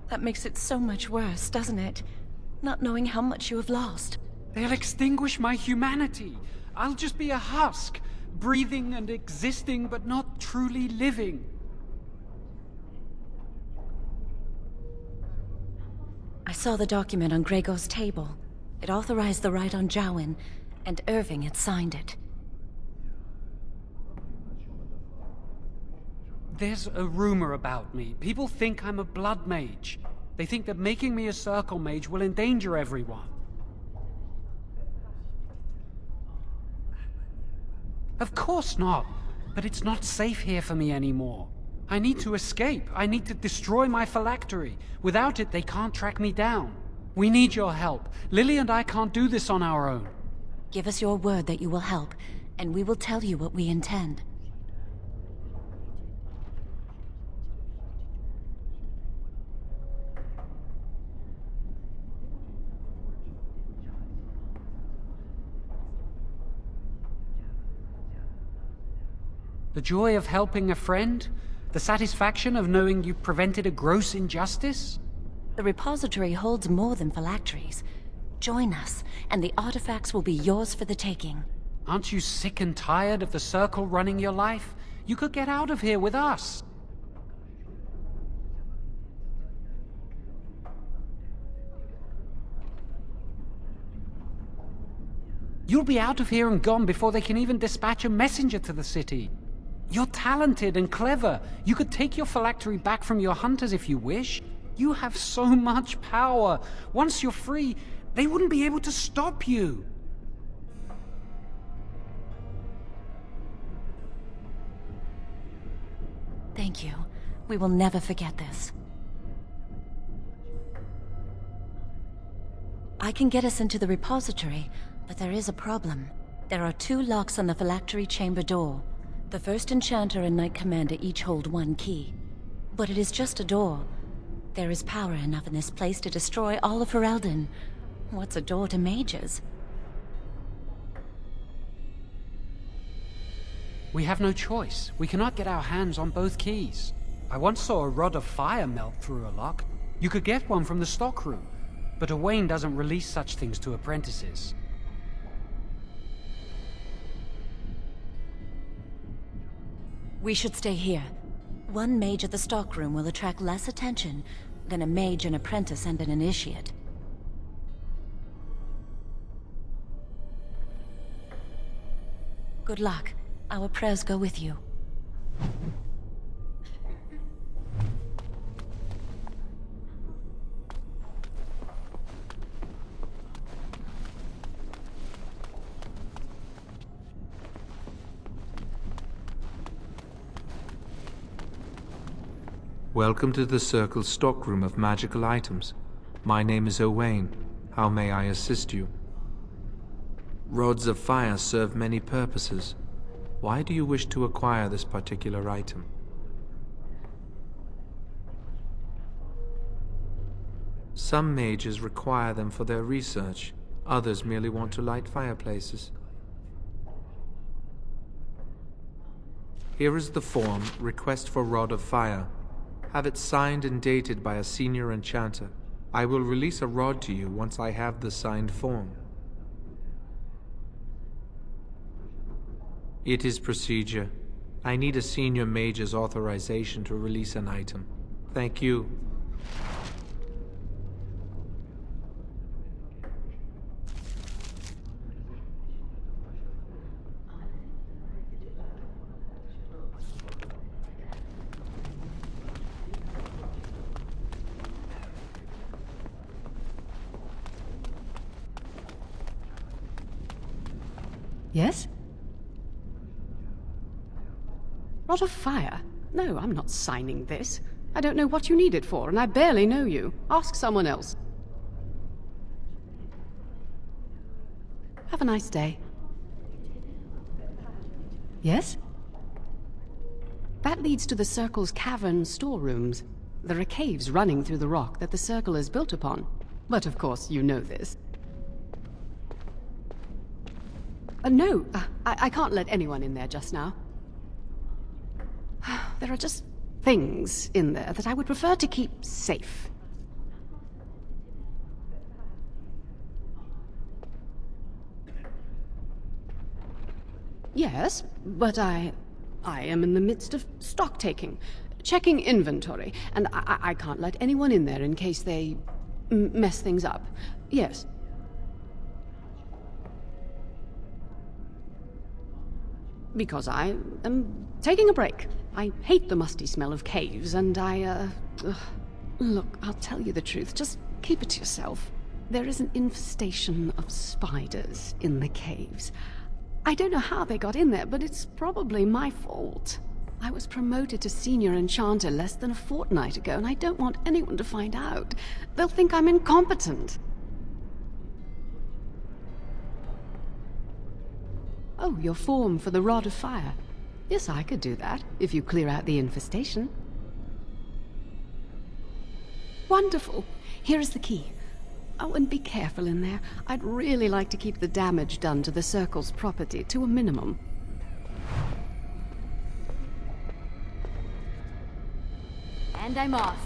That makes it so much worse, doesn't it? Not knowing how much you have lost. They'll extinguish my humanity. I'll just be a husk, breathing and existing, but not truly living. I saw the document on Gregor's table. It authorized the right on Jowen, and Irving had signed it. There's a rumor about me. People think I'm a blood mage. They think that making me a circle mage will endanger everyone. Of course not, but it's not safe here for me anymore. I need to escape. I need to destroy my phylactery. Without it, they can't track me down. We need your help. Lily and I can't do this on our own. Give us your word that you will help, and we will tell you what we intend. The joy of helping a friend? The satisfaction of knowing you prevented a gross injustice? The repository holds more than phylacteries. Join us, and the artifacts will be yours for the taking. Aren't you sick and tired of the Circle running your life? You could get out of here with us. You'll be out of here and gone before they can even dispatch a messenger to the city. You're talented and clever. You could take your phylactery back from your hunters if you wish. You have so much power. Once you're free, they wouldn't be able to stop you. Thank you. We will never forget this. I can get us into the repository, but there is a problem. There are 2 locks on the phylactery chamber door. The first enchanter and knight commander each hold 1 key. But it is just a door. There is power enough in this place to destroy all of Ferelden. What's a door to mages? We have no choice. We cannot get our hands on both keys. I once saw a rod of fire melt through a lock. You could get one from the stockroom, but Owain doesn't release such things to apprentices. We should stay here. 1 mage at the stockroom will attract less attention than a mage, an apprentice, and an initiate. Good luck. Our prayers go with you. Welcome to the Circle's stockroom of magical items. My name is Owain. How may I assist you? Rods of fire serve many purposes. Why do you wish to acquire this particular item? Some mages require them for their research. Others merely want to light fireplaces. Here is the form, Request for Rod of Fire. Have it signed and dated by a senior enchanter. I will release a rod to you once I have the signed form. It is procedure. I need a senior mage's authorization to release an item. Thank you. Yes? Rod of Fire? No, I'm not signing this. I don't know what you need it for, and I barely know you. Ask someone else. Have a nice day. Yes? That leads to the Circle's cavern storerooms. There are caves running through the rock that the Circle is built upon. But of course, you know this. No, I can't let anyone in there just now. There are just things in there that I would prefer to keep safe. Yes, but I am in the midst of stock taking, checking inventory, and I can't let anyone in there in case they mess things up. Yes. Because I am taking a break. I hate the musty smell of caves, and Look, I'll tell you the truth. Just keep it to yourself. There is an infestation of spiders in the caves. I don't know how they got in there, but it's probably my fault. I was promoted to senior enchanter less than a fortnight ago, and I don't want anyone to find out. They'll think I'm incompetent. Oh, your form for the Rod of Fire. Yes, I could do that, if you clear out the infestation. Wonderful. Here is the key. Oh, and be careful in there. I'd really like to keep the damage done to the Circle's property to a minimum. And I'm off.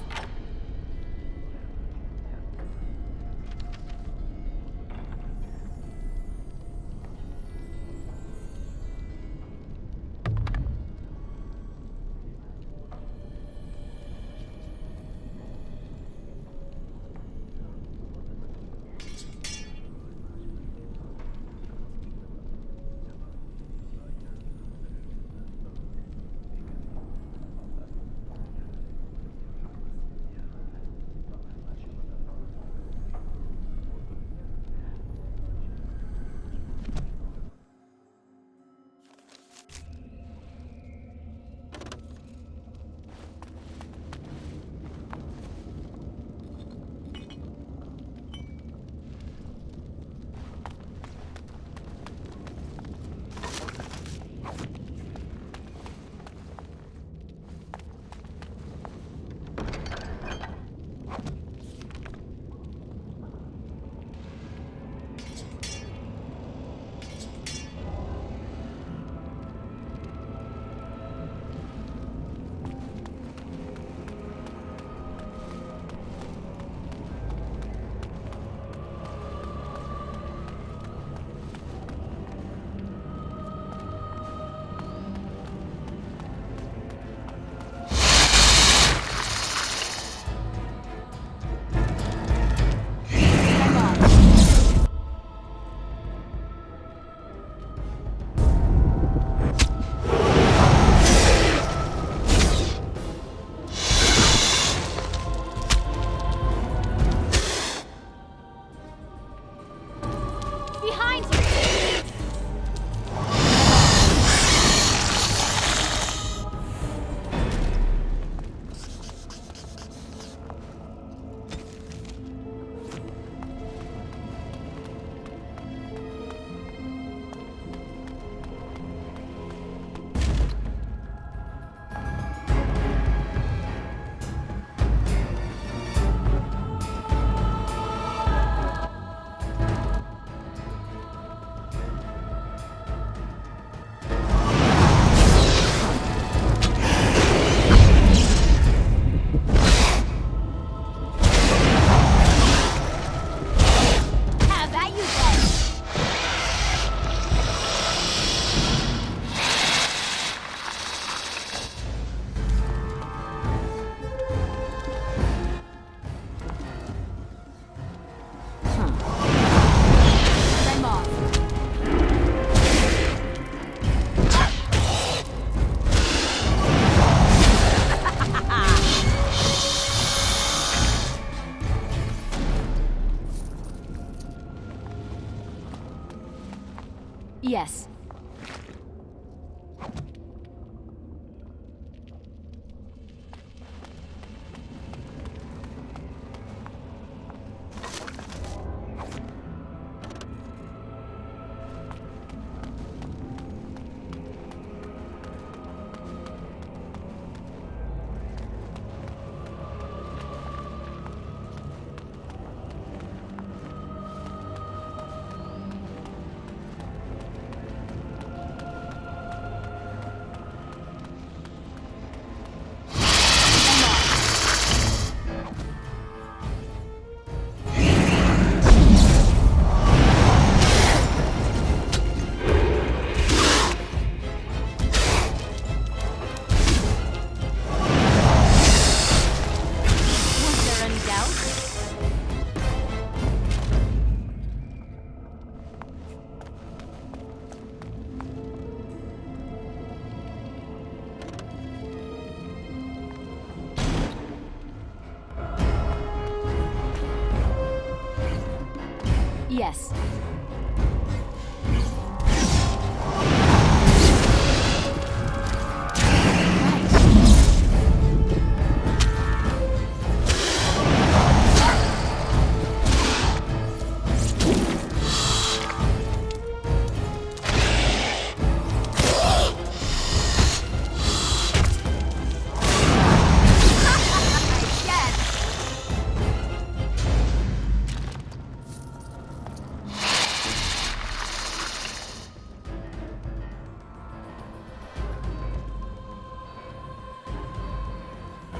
Yes.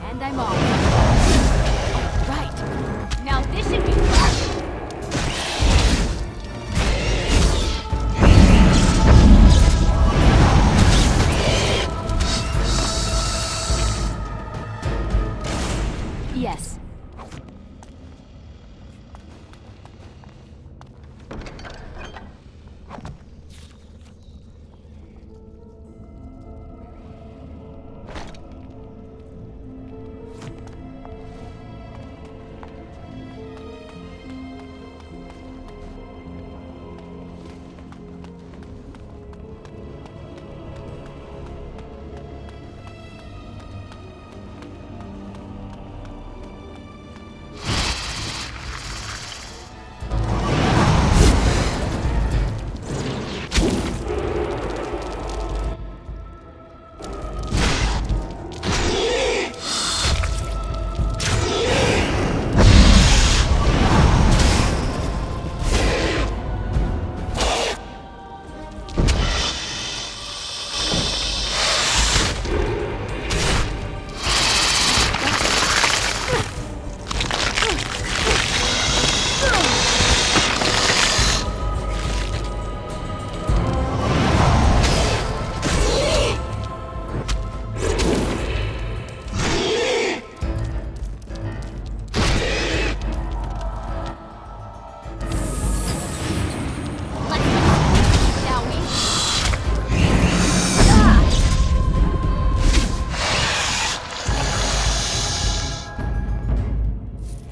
And I'm off. Right. Now this should be fun. Yes.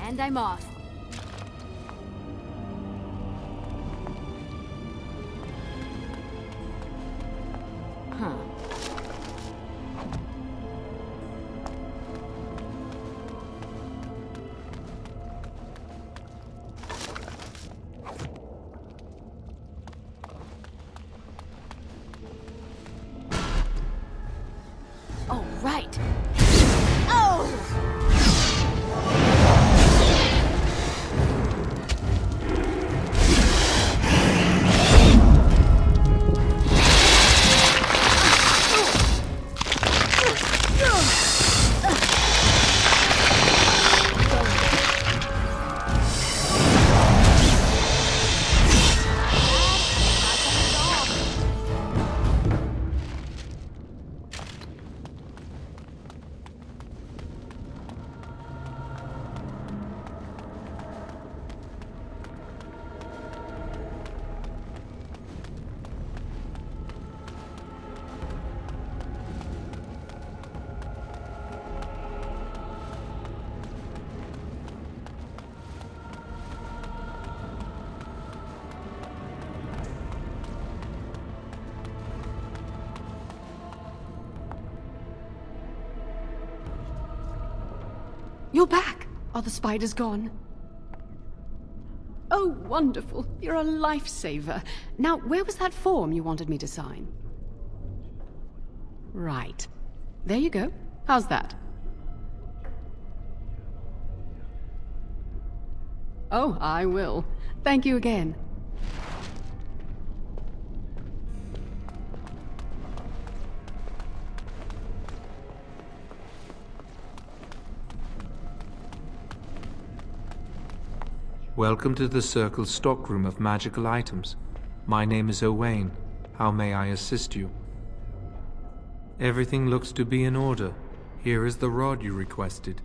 And I'm off. Huh. Oh, right. Oh! You're back! Are the spiders gone? Oh, wonderful. You're a lifesaver. Now, where was that form you wanted me to sign? Right. There you go. How's that? Oh, I will. Thank you again. Welcome to the Circle's stockroom of magical items. My name is Owain. How may I assist you? Everything looks to be in order. Here is the rod you requested.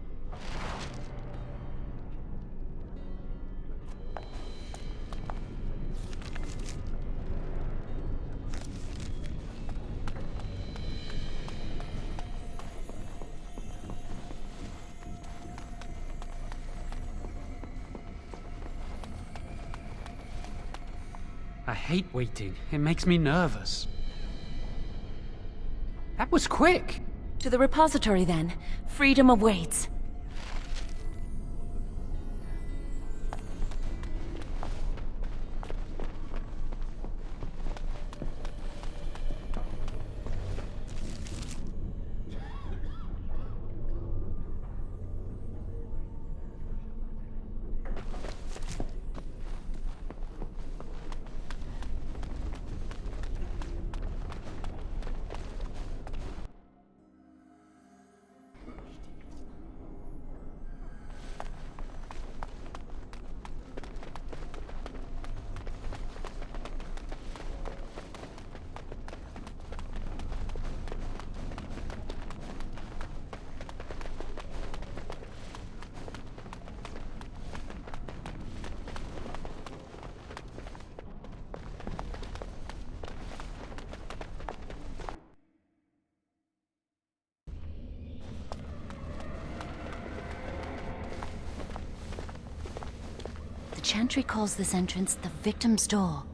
I hate waiting. It makes me nervous. That was quick! To the repository, then. Freedom awaits. The Chantry calls this entrance the Victim's Door.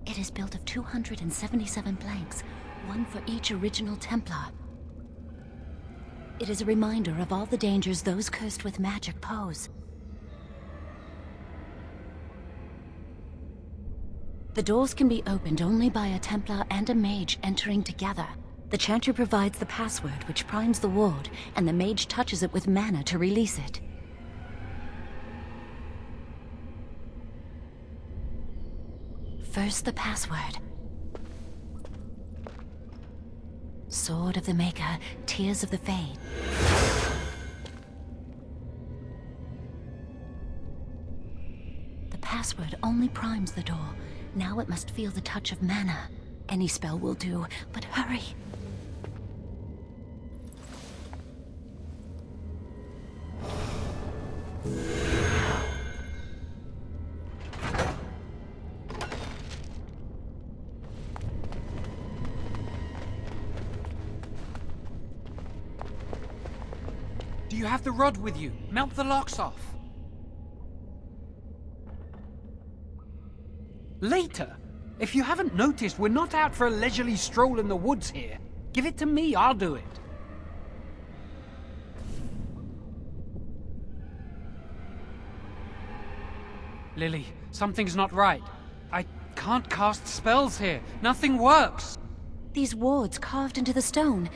It is built of 277 planks, one for each original Templar. It is a reminder of all the dangers those cursed with magic pose. The doors can be opened only by a Templar and a mage entering together. The Chantry provides the password, which primes the ward, and the mage touches it with mana to release it. First, the password. Sword of the Maker, Tears of the Fade. The password only primes the door. Now it must feel the touch of mana. Any spell will do, but hurry! Do you have the rod with you? Melt the locks off. Later. If you haven't noticed, we're not out for a leisurely stroll in the woods here. Give it to me, I'll do it. Lily, something's not right. I can't cast spells here. Nothing works. These wards carved into the stone.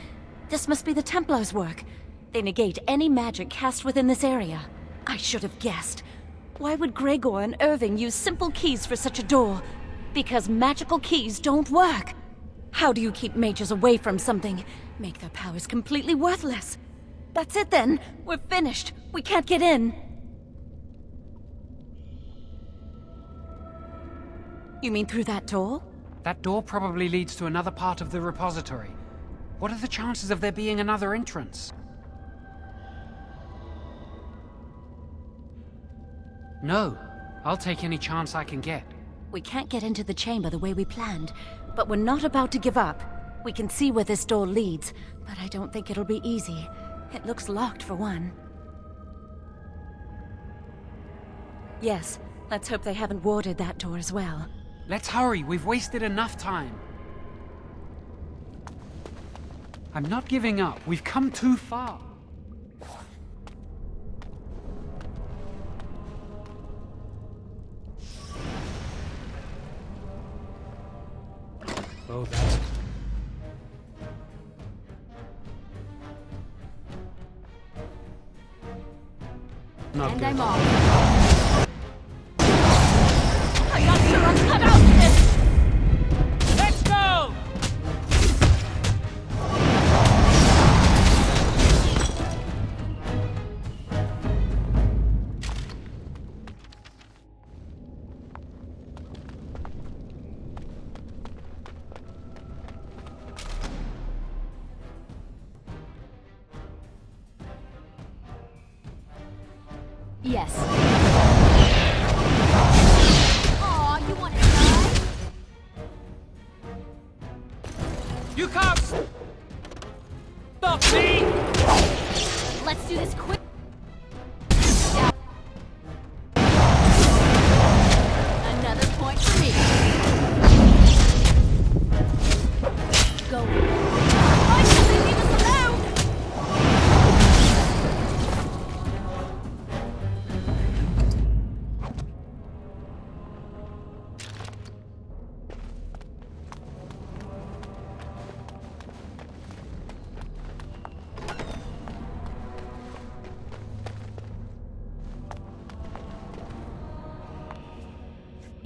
This must be the Templars' work. They negate any magic cast within this area. I should have guessed. Why would Gregor and Irving use simple keys for such a door? Because magical keys don't work. How do you keep mages away from something? Make their powers completely worthless. That's it then. We're finished. We can't get in. You mean through that door? That door probably leads to another part of the repository. What are the chances of there being another entrance? No. I'll take any chance I can get. We can't get into the chamber the way we planned, but we're not about to give up. We can see where this door leads, but I don't think it'll be easy. It looks locked for one. Yes, let's hope they haven't warded that door as well. Let's hurry, we've wasted enough time. I'm not giving up, we've come too far. Oh, that's... not good. And I'm off. I got you, I'm cut out of this! Let's go! Yes. Aw, you want to die? You can't stop me! Let's do this quick. Another point for me.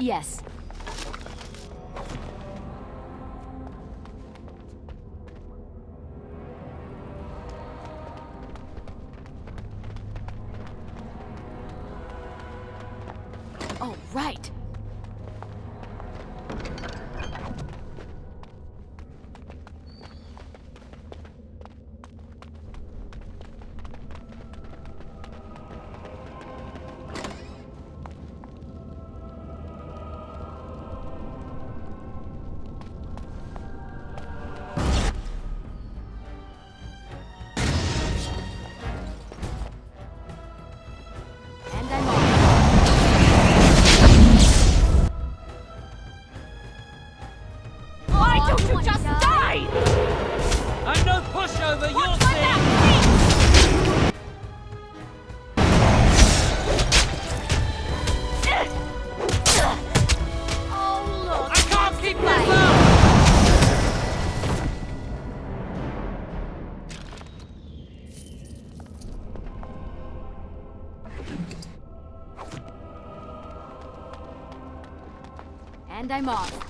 Yes. Oh, right. And I'm off.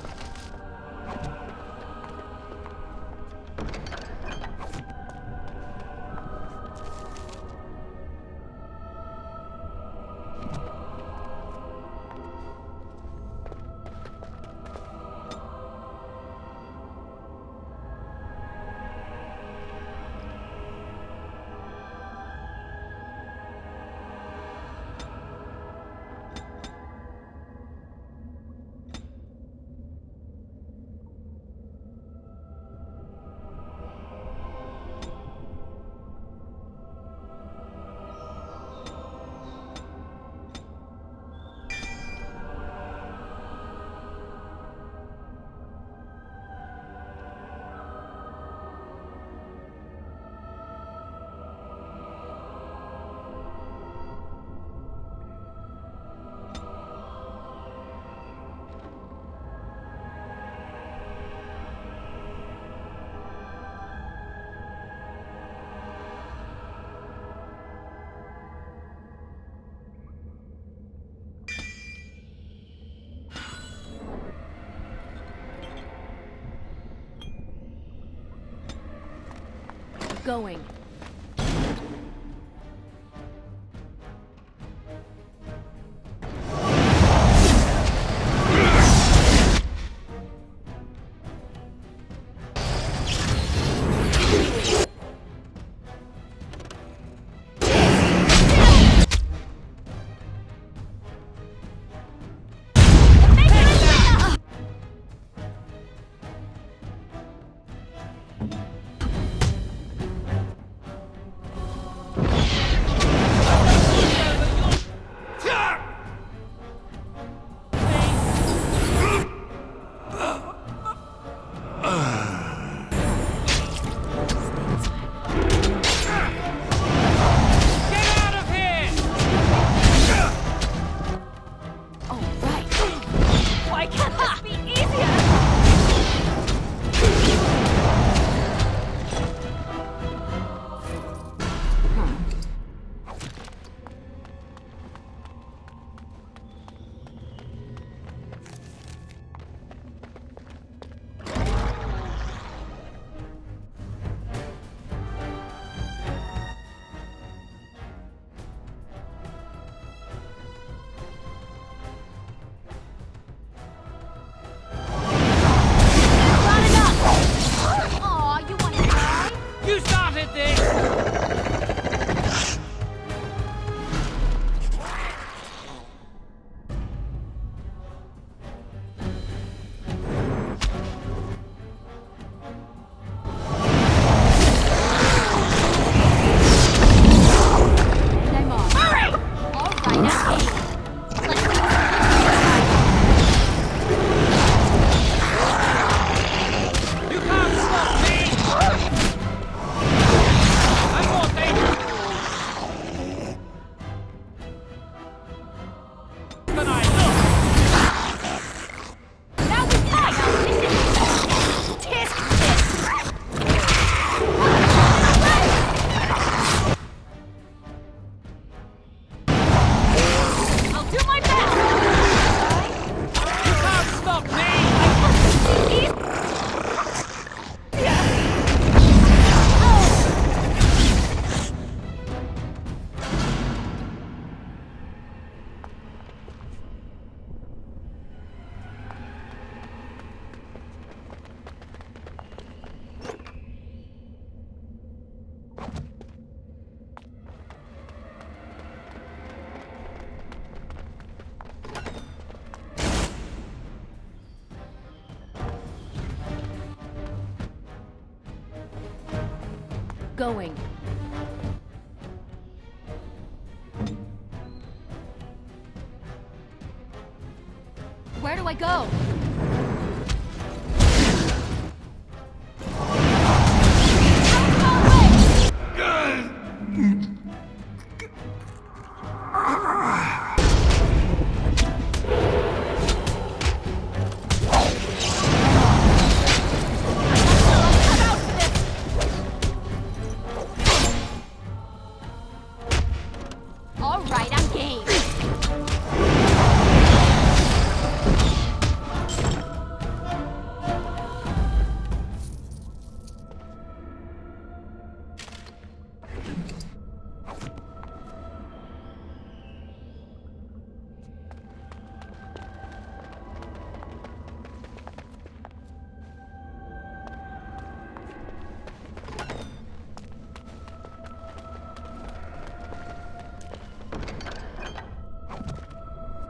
Going. Going. Where do I go? All right, I'm game.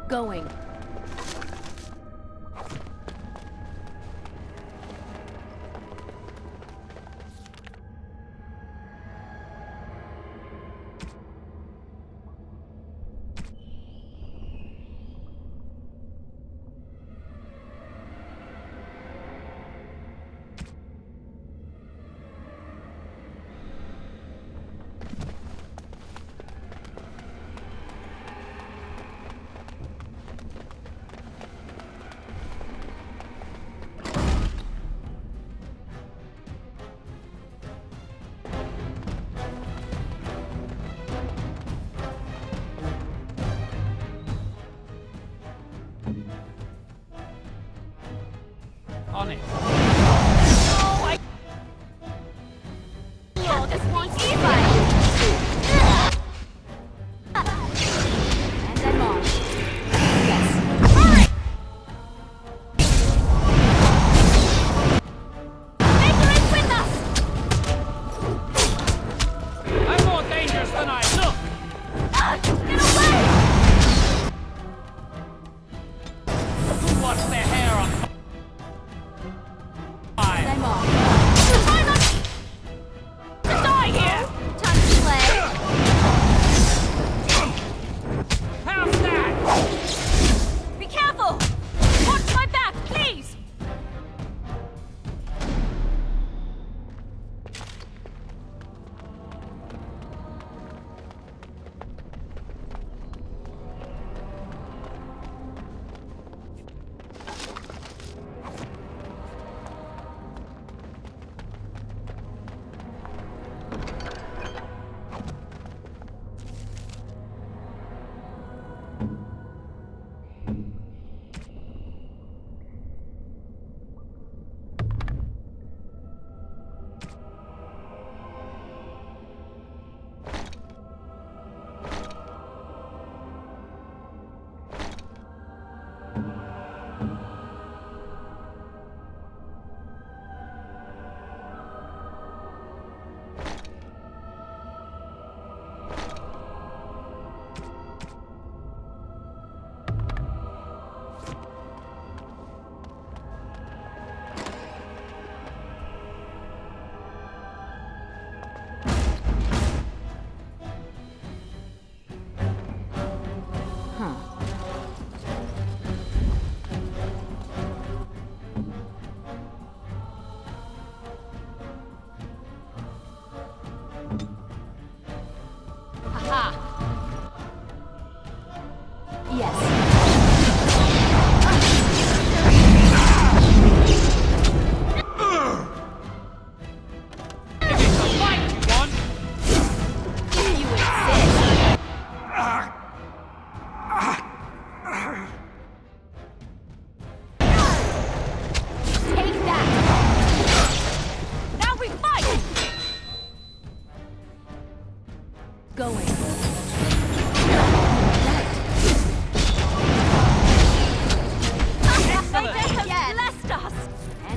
Going. On it. Oh, I just want Eva. And I'm on. Yes. Hurry! Maker is with us. I'm more dangerous than I look. Get away! Who wants their hair on? I'm off. Try not to die here! Time to play. How's that? Be careful! Watch my back, please!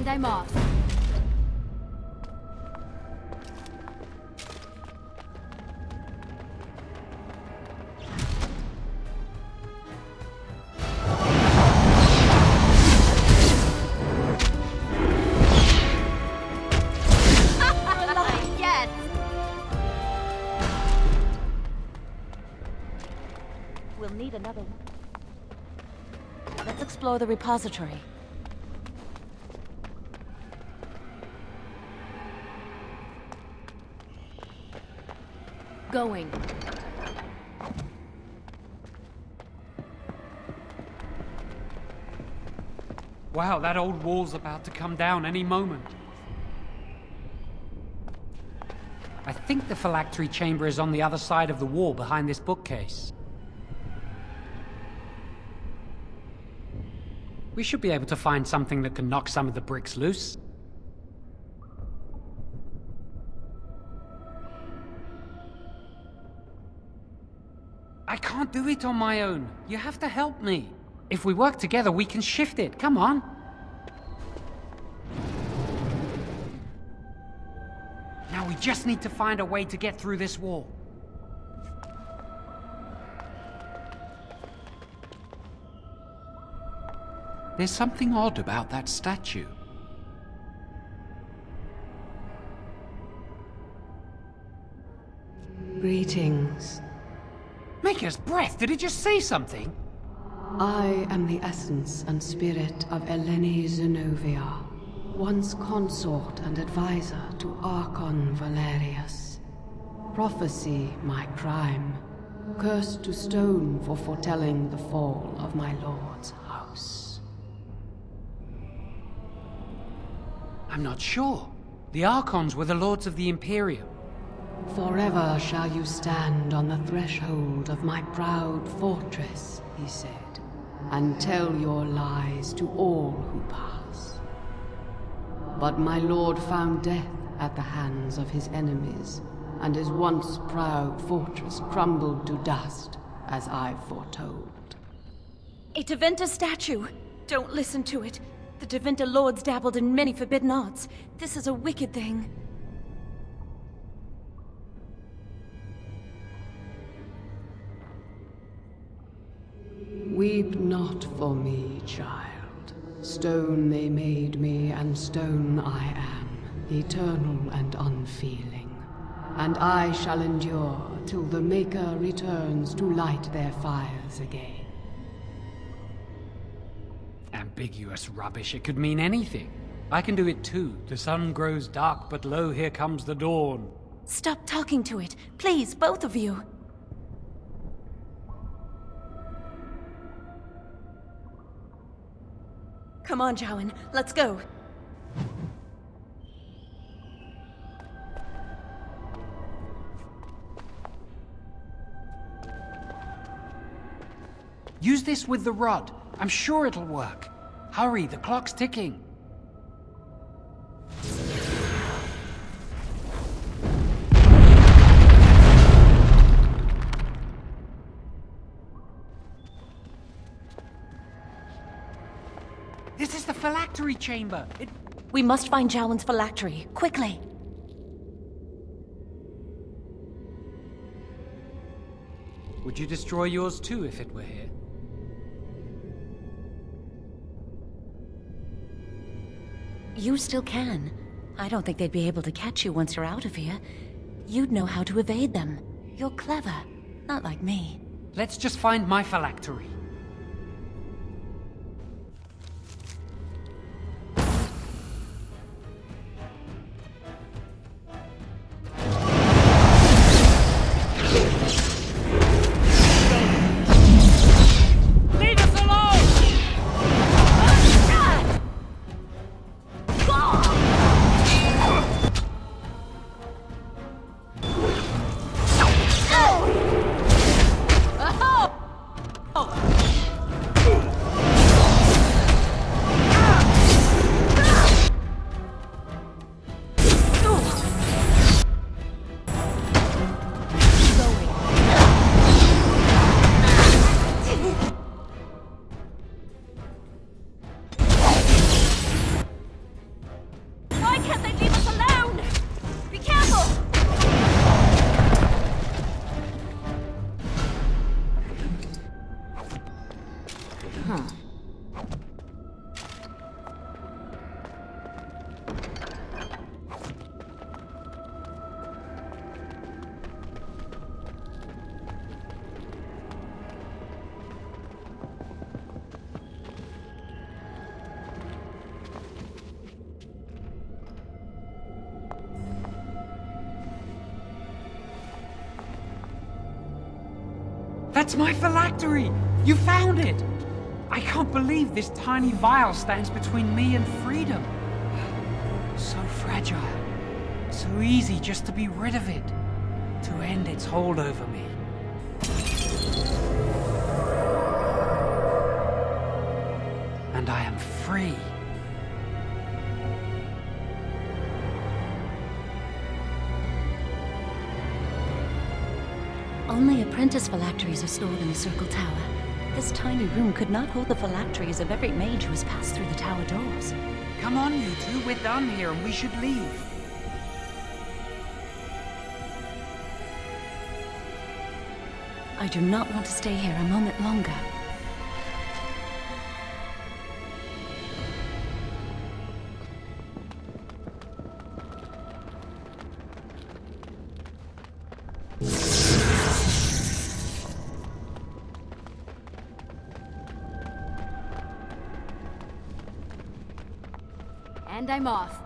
I'm off. Yes! need another one. Let's explore the repository. Going. Wow, that old wall's about to come down any moment. I think the phylactery chamber is on the other side of the wall behind this bookcase. We should be able to find something that can knock some of the bricks loose. I can't do it on my own. You have to help me. If we work together, we can shift it. Come on. Now we just need to find a way to get through this wall. There's something odd about that statue. Greetings. Maker's breath, did it just say something? I am the essence and spirit of Eleni Zenovia, once consort and advisor to Archon Valerius. Prophecy my crime, cursed to stone for foretelling the fall of my lord's house. I'm not sure. The Archons were the lords of the Imperium. Forever shall you stand on the threshold of my proud fortress, he said, and tell your lies to all who pass. But my lord found death at the hands of his enemies, and his once proud fortress crumbled to dust, as I foretold. A Tevinter statue! Don't listen to it. The Tevinter lords dabbled in many forbidden arts. This is a wicked thing. Weep not for me, child. Stone they made me, and stone I am, eternal and unfeeling. And I shall endure till the Maker returns to light their fires again. Ambiguous rubbish, it could mean anything. I can do it too. The sun grows dark, but lo, here comes the dawn. Stop talking to it. Please, both of you. Come on, Jowan. Let's go. Use this with the rod. I'm sure it'll work. Hurry, the clock's ticking. This is the phylactery chamber. We must find Jowan's phylactery, quickly. Would you destroy yours too if it were here? You still can. I don't think they'd be able to catch you once you're out of here. You'd know how to evade them. You're clever, not like me. Let's just find my phylactery. Oh! That's my phylactery! You found it! I can't believe this tiny vial stands between me and freedom. So fragile. So easy just to be rid of it. To end its hold over me. And I am free. Only apprentice phylacteries are stored in the Circle Tower. This tiny room could not hold the phylacteries of every mage who has passed through the tower doors. Come on, you two. We're done here and we should leave. I do not want to stay here a moment longer. And I'm off.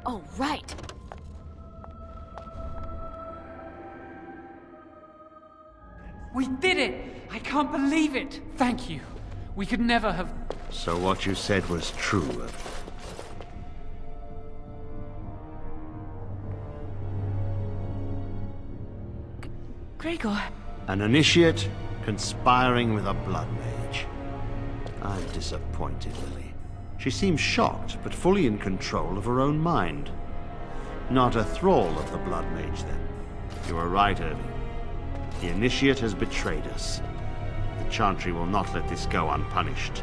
Oh, right. We did it! I can't believe it! Thank you. We could never have... So what you said was true. Gregor. An initiate conspiring with a blood mage. I'm disappointed, Lily. She seems shocked, but fully in control of her own mind. Not a thrall of the blood mage, then. You are right, Irving. The initiate has betrayed us. The Chantry will not let this go unpunished.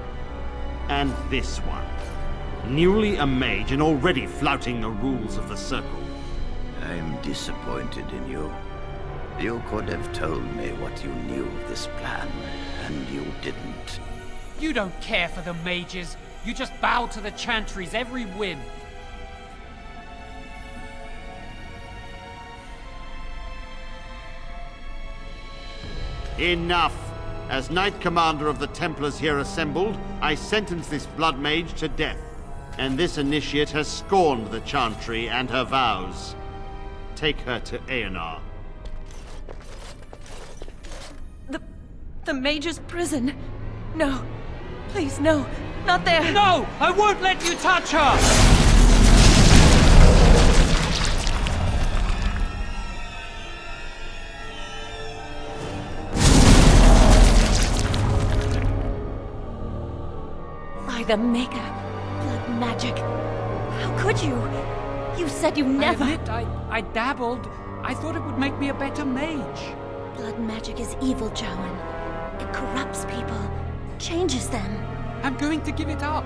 And this one. Newly a mage and already flouting the rules of the Circle. I'm disappointed in you. You could have told me what you knew of this plan, and you didn't. You don't care for the mages. You just bow to the Chantry's every whim. Enough! As Knight Commander of the Templars here assembled, I sentence this blood mage to death. And this initiate has scorned the Chantry and her vows. Take her to Aenar. The mage's prison. No. Please, no. Not there. No! I won't let you touch her! By the Maker. Blood magic. How could you? You said you never... I admit, I dabbled. I thought it would make me a better mage. Blood magic is evil, Jowan. It corrupts people. Changes them. I'm going to give it up.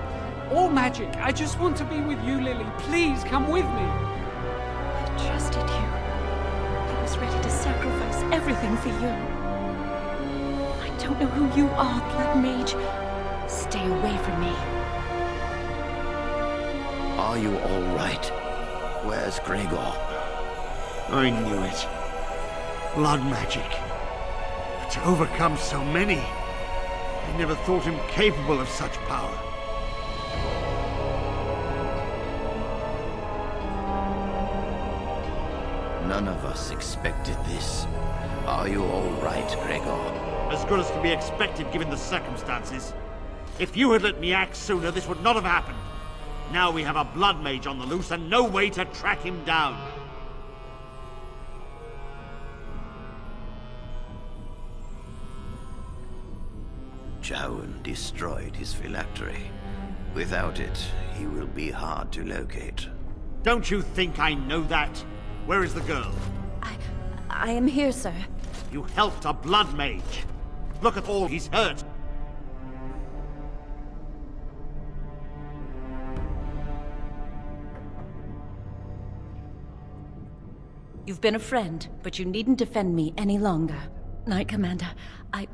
All magic. I just want to be with you, Lily. Please, come with me. I trusted you. I was ready to sacrifice everything for you. I don't know who you are, Blood Mage. Stay away from me. Are you all right? Where's Gregor? I knew it. Blood magic. But to overcome so many, I never thought him capable of such power. None of us expected this. Are you all right, Gregor? As good as can be expected given the circumstances. If you had let me act sooner, this would not have happened. Now we have a blood mage on the loose and no way to track him down. Jowan destroyed his phylactery. Without it, he will be hard to locate. Don't you think I know that? Where is the girl? I am here, sir. You helped a blood mage. Look at all he's hurt. You've been a friend, but you needn't defend me any longer. Knight Commander, I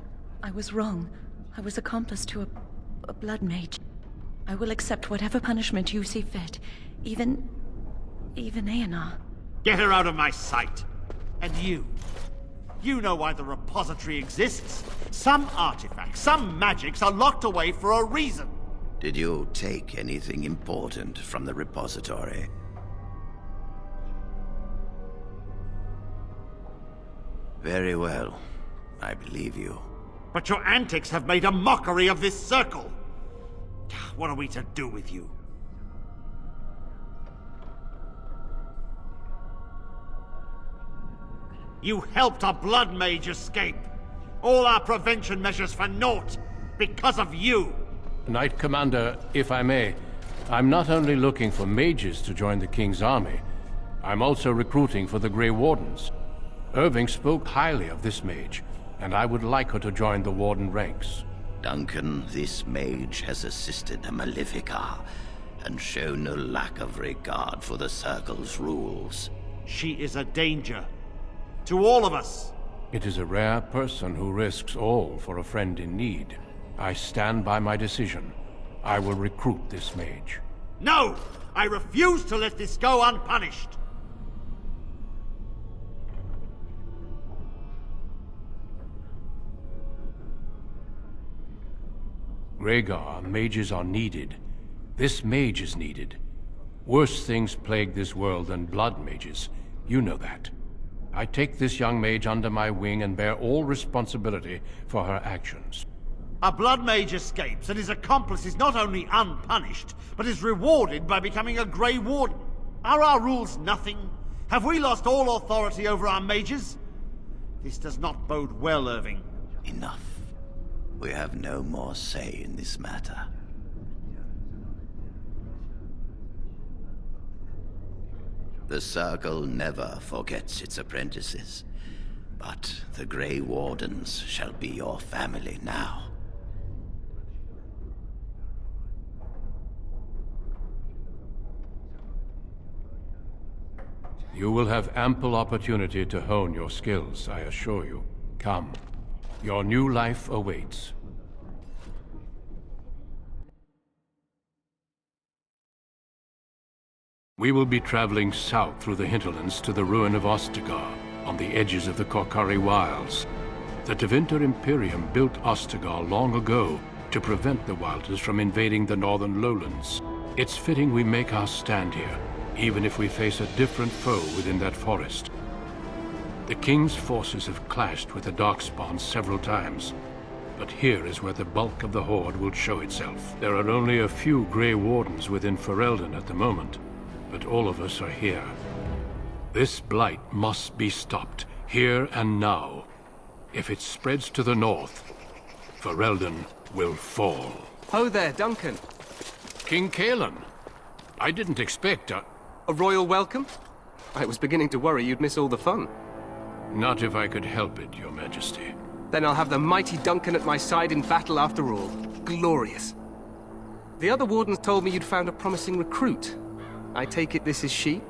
was wrong. I was accomplice to a blood mage. I will accept whatever punishment you see fit. Even Aenar. Get her out of my sight. And you know why the repository exists. Some artifacts, some magics are locked away for a reason. Did you take anything important from the repository? Very well. I believe you. But your antics have made a mockery of this circle. What are we to do with you? You helped a blood mage escape. All our prevention measures for naught because of you. Knight Commander, if I may, I'm not only looking for mages to join the King's army, I'm also recruiting for the Grey Wardens. Irving spoke highly of this mage, and I would like her to join the Warden ranks. Duncan, this mage has assisted a Malefica, and shown no lack of regard for the Circle's rules. She is a danger. To all of us. It is a rare person who risks all for a friend in need. I stand by my decision. I will recruit this mage. No! I refuse to let this go unpunished! Rhaegar, mages are needed. This mage is needed. Worse things plague this world than blood mages. You know that. I take this young mage under my wing and bear all responsibility for her actions. A blood mage escapes and his accomplice is not only unpunished, but is rewarded by becoming a Grey Warden. Are our rules nothing? Have we lost all authority over our mages? This does not bode well, Irving. Enough. We have no more say in this matter. The Circle never forgets its apprentices, but the Grey Wardens shall be your family now. You will have ample opportunity to hone your skills, I assure you. Come. Your new life awaits. We will be traveling south through the hinterlands to the ruin of Ostagar, on the edges of the Korkari Wilds. The Tevinter Imperium built Ostagar long ago to prevent the Wilders from invading the northern lowlands. It's fitting we make our stand here, even if we face a different foe within that forest. The King's forces have clashed with the Darkspawn several times, but here is where the bulk of the Horde will show itself. There are only a few Grey Wardens within Ferelden at the moment, but all of us are here. This blight must be stopped, here and now. If it spreads to the north, Ferelden will fall. Ho there, Duncan. King Kaelan. I didn't expect a royal welcome? I was beginning to worry you'd miss all the fun. Not if I could help it, Your Majesty. Then I'll have the mighty Duncan at my side in battle after all. Glorious. The other wardens told me you'd found a promising recruit. I take it this is she?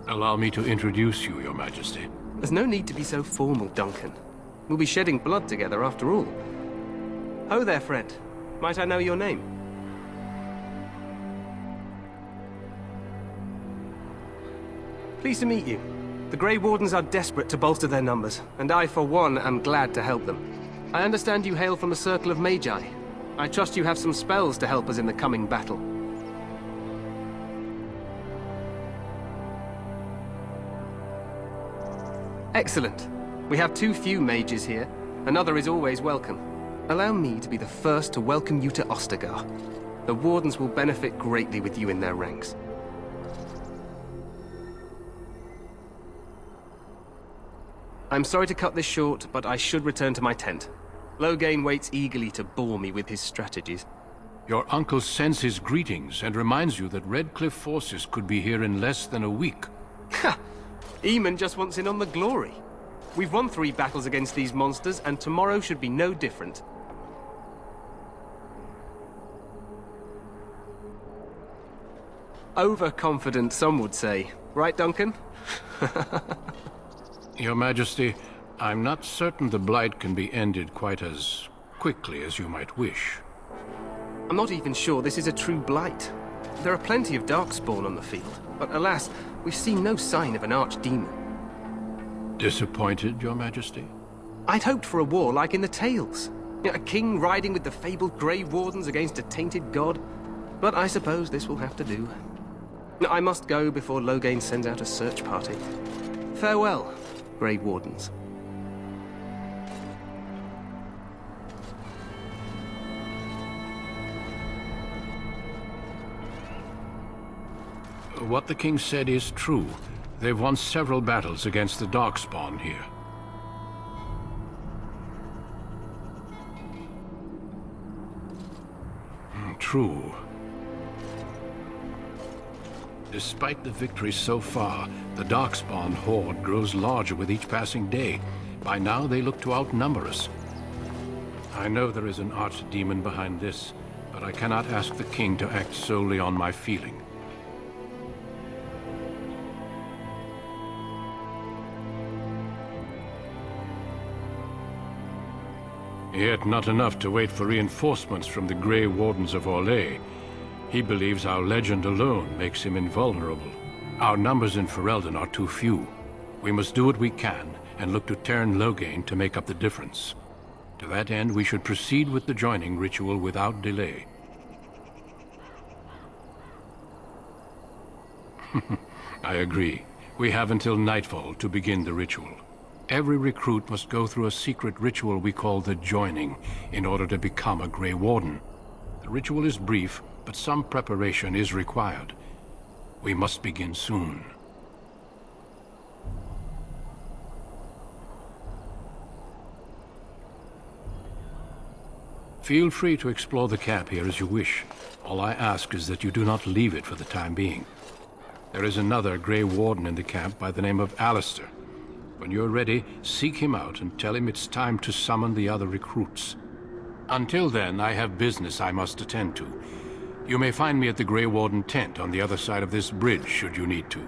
Allow me to introduce you, Your Majesty. There's no need to be so formal, Duncan. We'll be shedding blood together after all. Ho there, friend. Might I know your name? Pleased to meet you. The Grey Wardens are desperate to bolster their numbers, and I, for one, am glad to help them. I understand you hail from the Circle of Magi. I trust you have some spells to help us in the coming battle. Excellent. We have too few mages here. Another is always welcome. Allow me to be the first to welcome you to Ostagar. The Wardens will benefit greatly with you in their ranks. I'm sorry to cut this short, but I should return to my tent. Loghain waits eagerly to bore me with his strategies. Your uncle sends his greetings and reminds you that Redcliffe forces could be here in less than a week. Ha! Eamon just wants in on the glory. We've won 3 battles against these monsters, and tomorrow should be no different. Overconfident, some would say. Right, Duncan? Your Majesty, I'm not certain the Blight can be ended quite as quickly as you might wish. I'm not even sure this is a true Blight. There are plenty of Darkspawn on the field, but alas, we've seen no sign of an archdemon. Disappointed, Your Majesty? I'd hoped for a war like in the tales. A king riding with the fabled Grey Wardens against a tainted god. But I suppose this will have to do. I must go before Loghain sends out a search party. Farewell, Grey Wardens. What the king said is true. They've won several battles against the Darkspawn here. True. Despite the victories so far, the Darkspawn horde grows larger with each passing day. By now, they look to outnumber us. I know there is an archdemon behind this, but I cannot ask the king to act solely on my feeling. Yet not enough to wait for reinforcements from the Grey Wardens of Orlais. He believes our legend alone makes him invulnerable. Our numbers in Ferelden are too few. We must do what we can, and look to Teyrn Loghain to make up the difference. To that end, we should proceed with the joining ritual without delay. I agree. We have until nightfall to begin the ritual. Every recruit must go through a secret ritual we call the Joining in order to become a Grey Warden. The ritual is brief, but some preparation is required. We must begin soon. Feel free to explore the camp here as you wish. All I ask is that you do not leave it for the time being. There is another Grey Warden in the camp by the name of Alistair. When you're ready, seek him out and tell him it's time to summon the other recruits. Until then, I have business I must attend to. You may find me at the Grey Warden tent on the other side of this bridge, should you need to.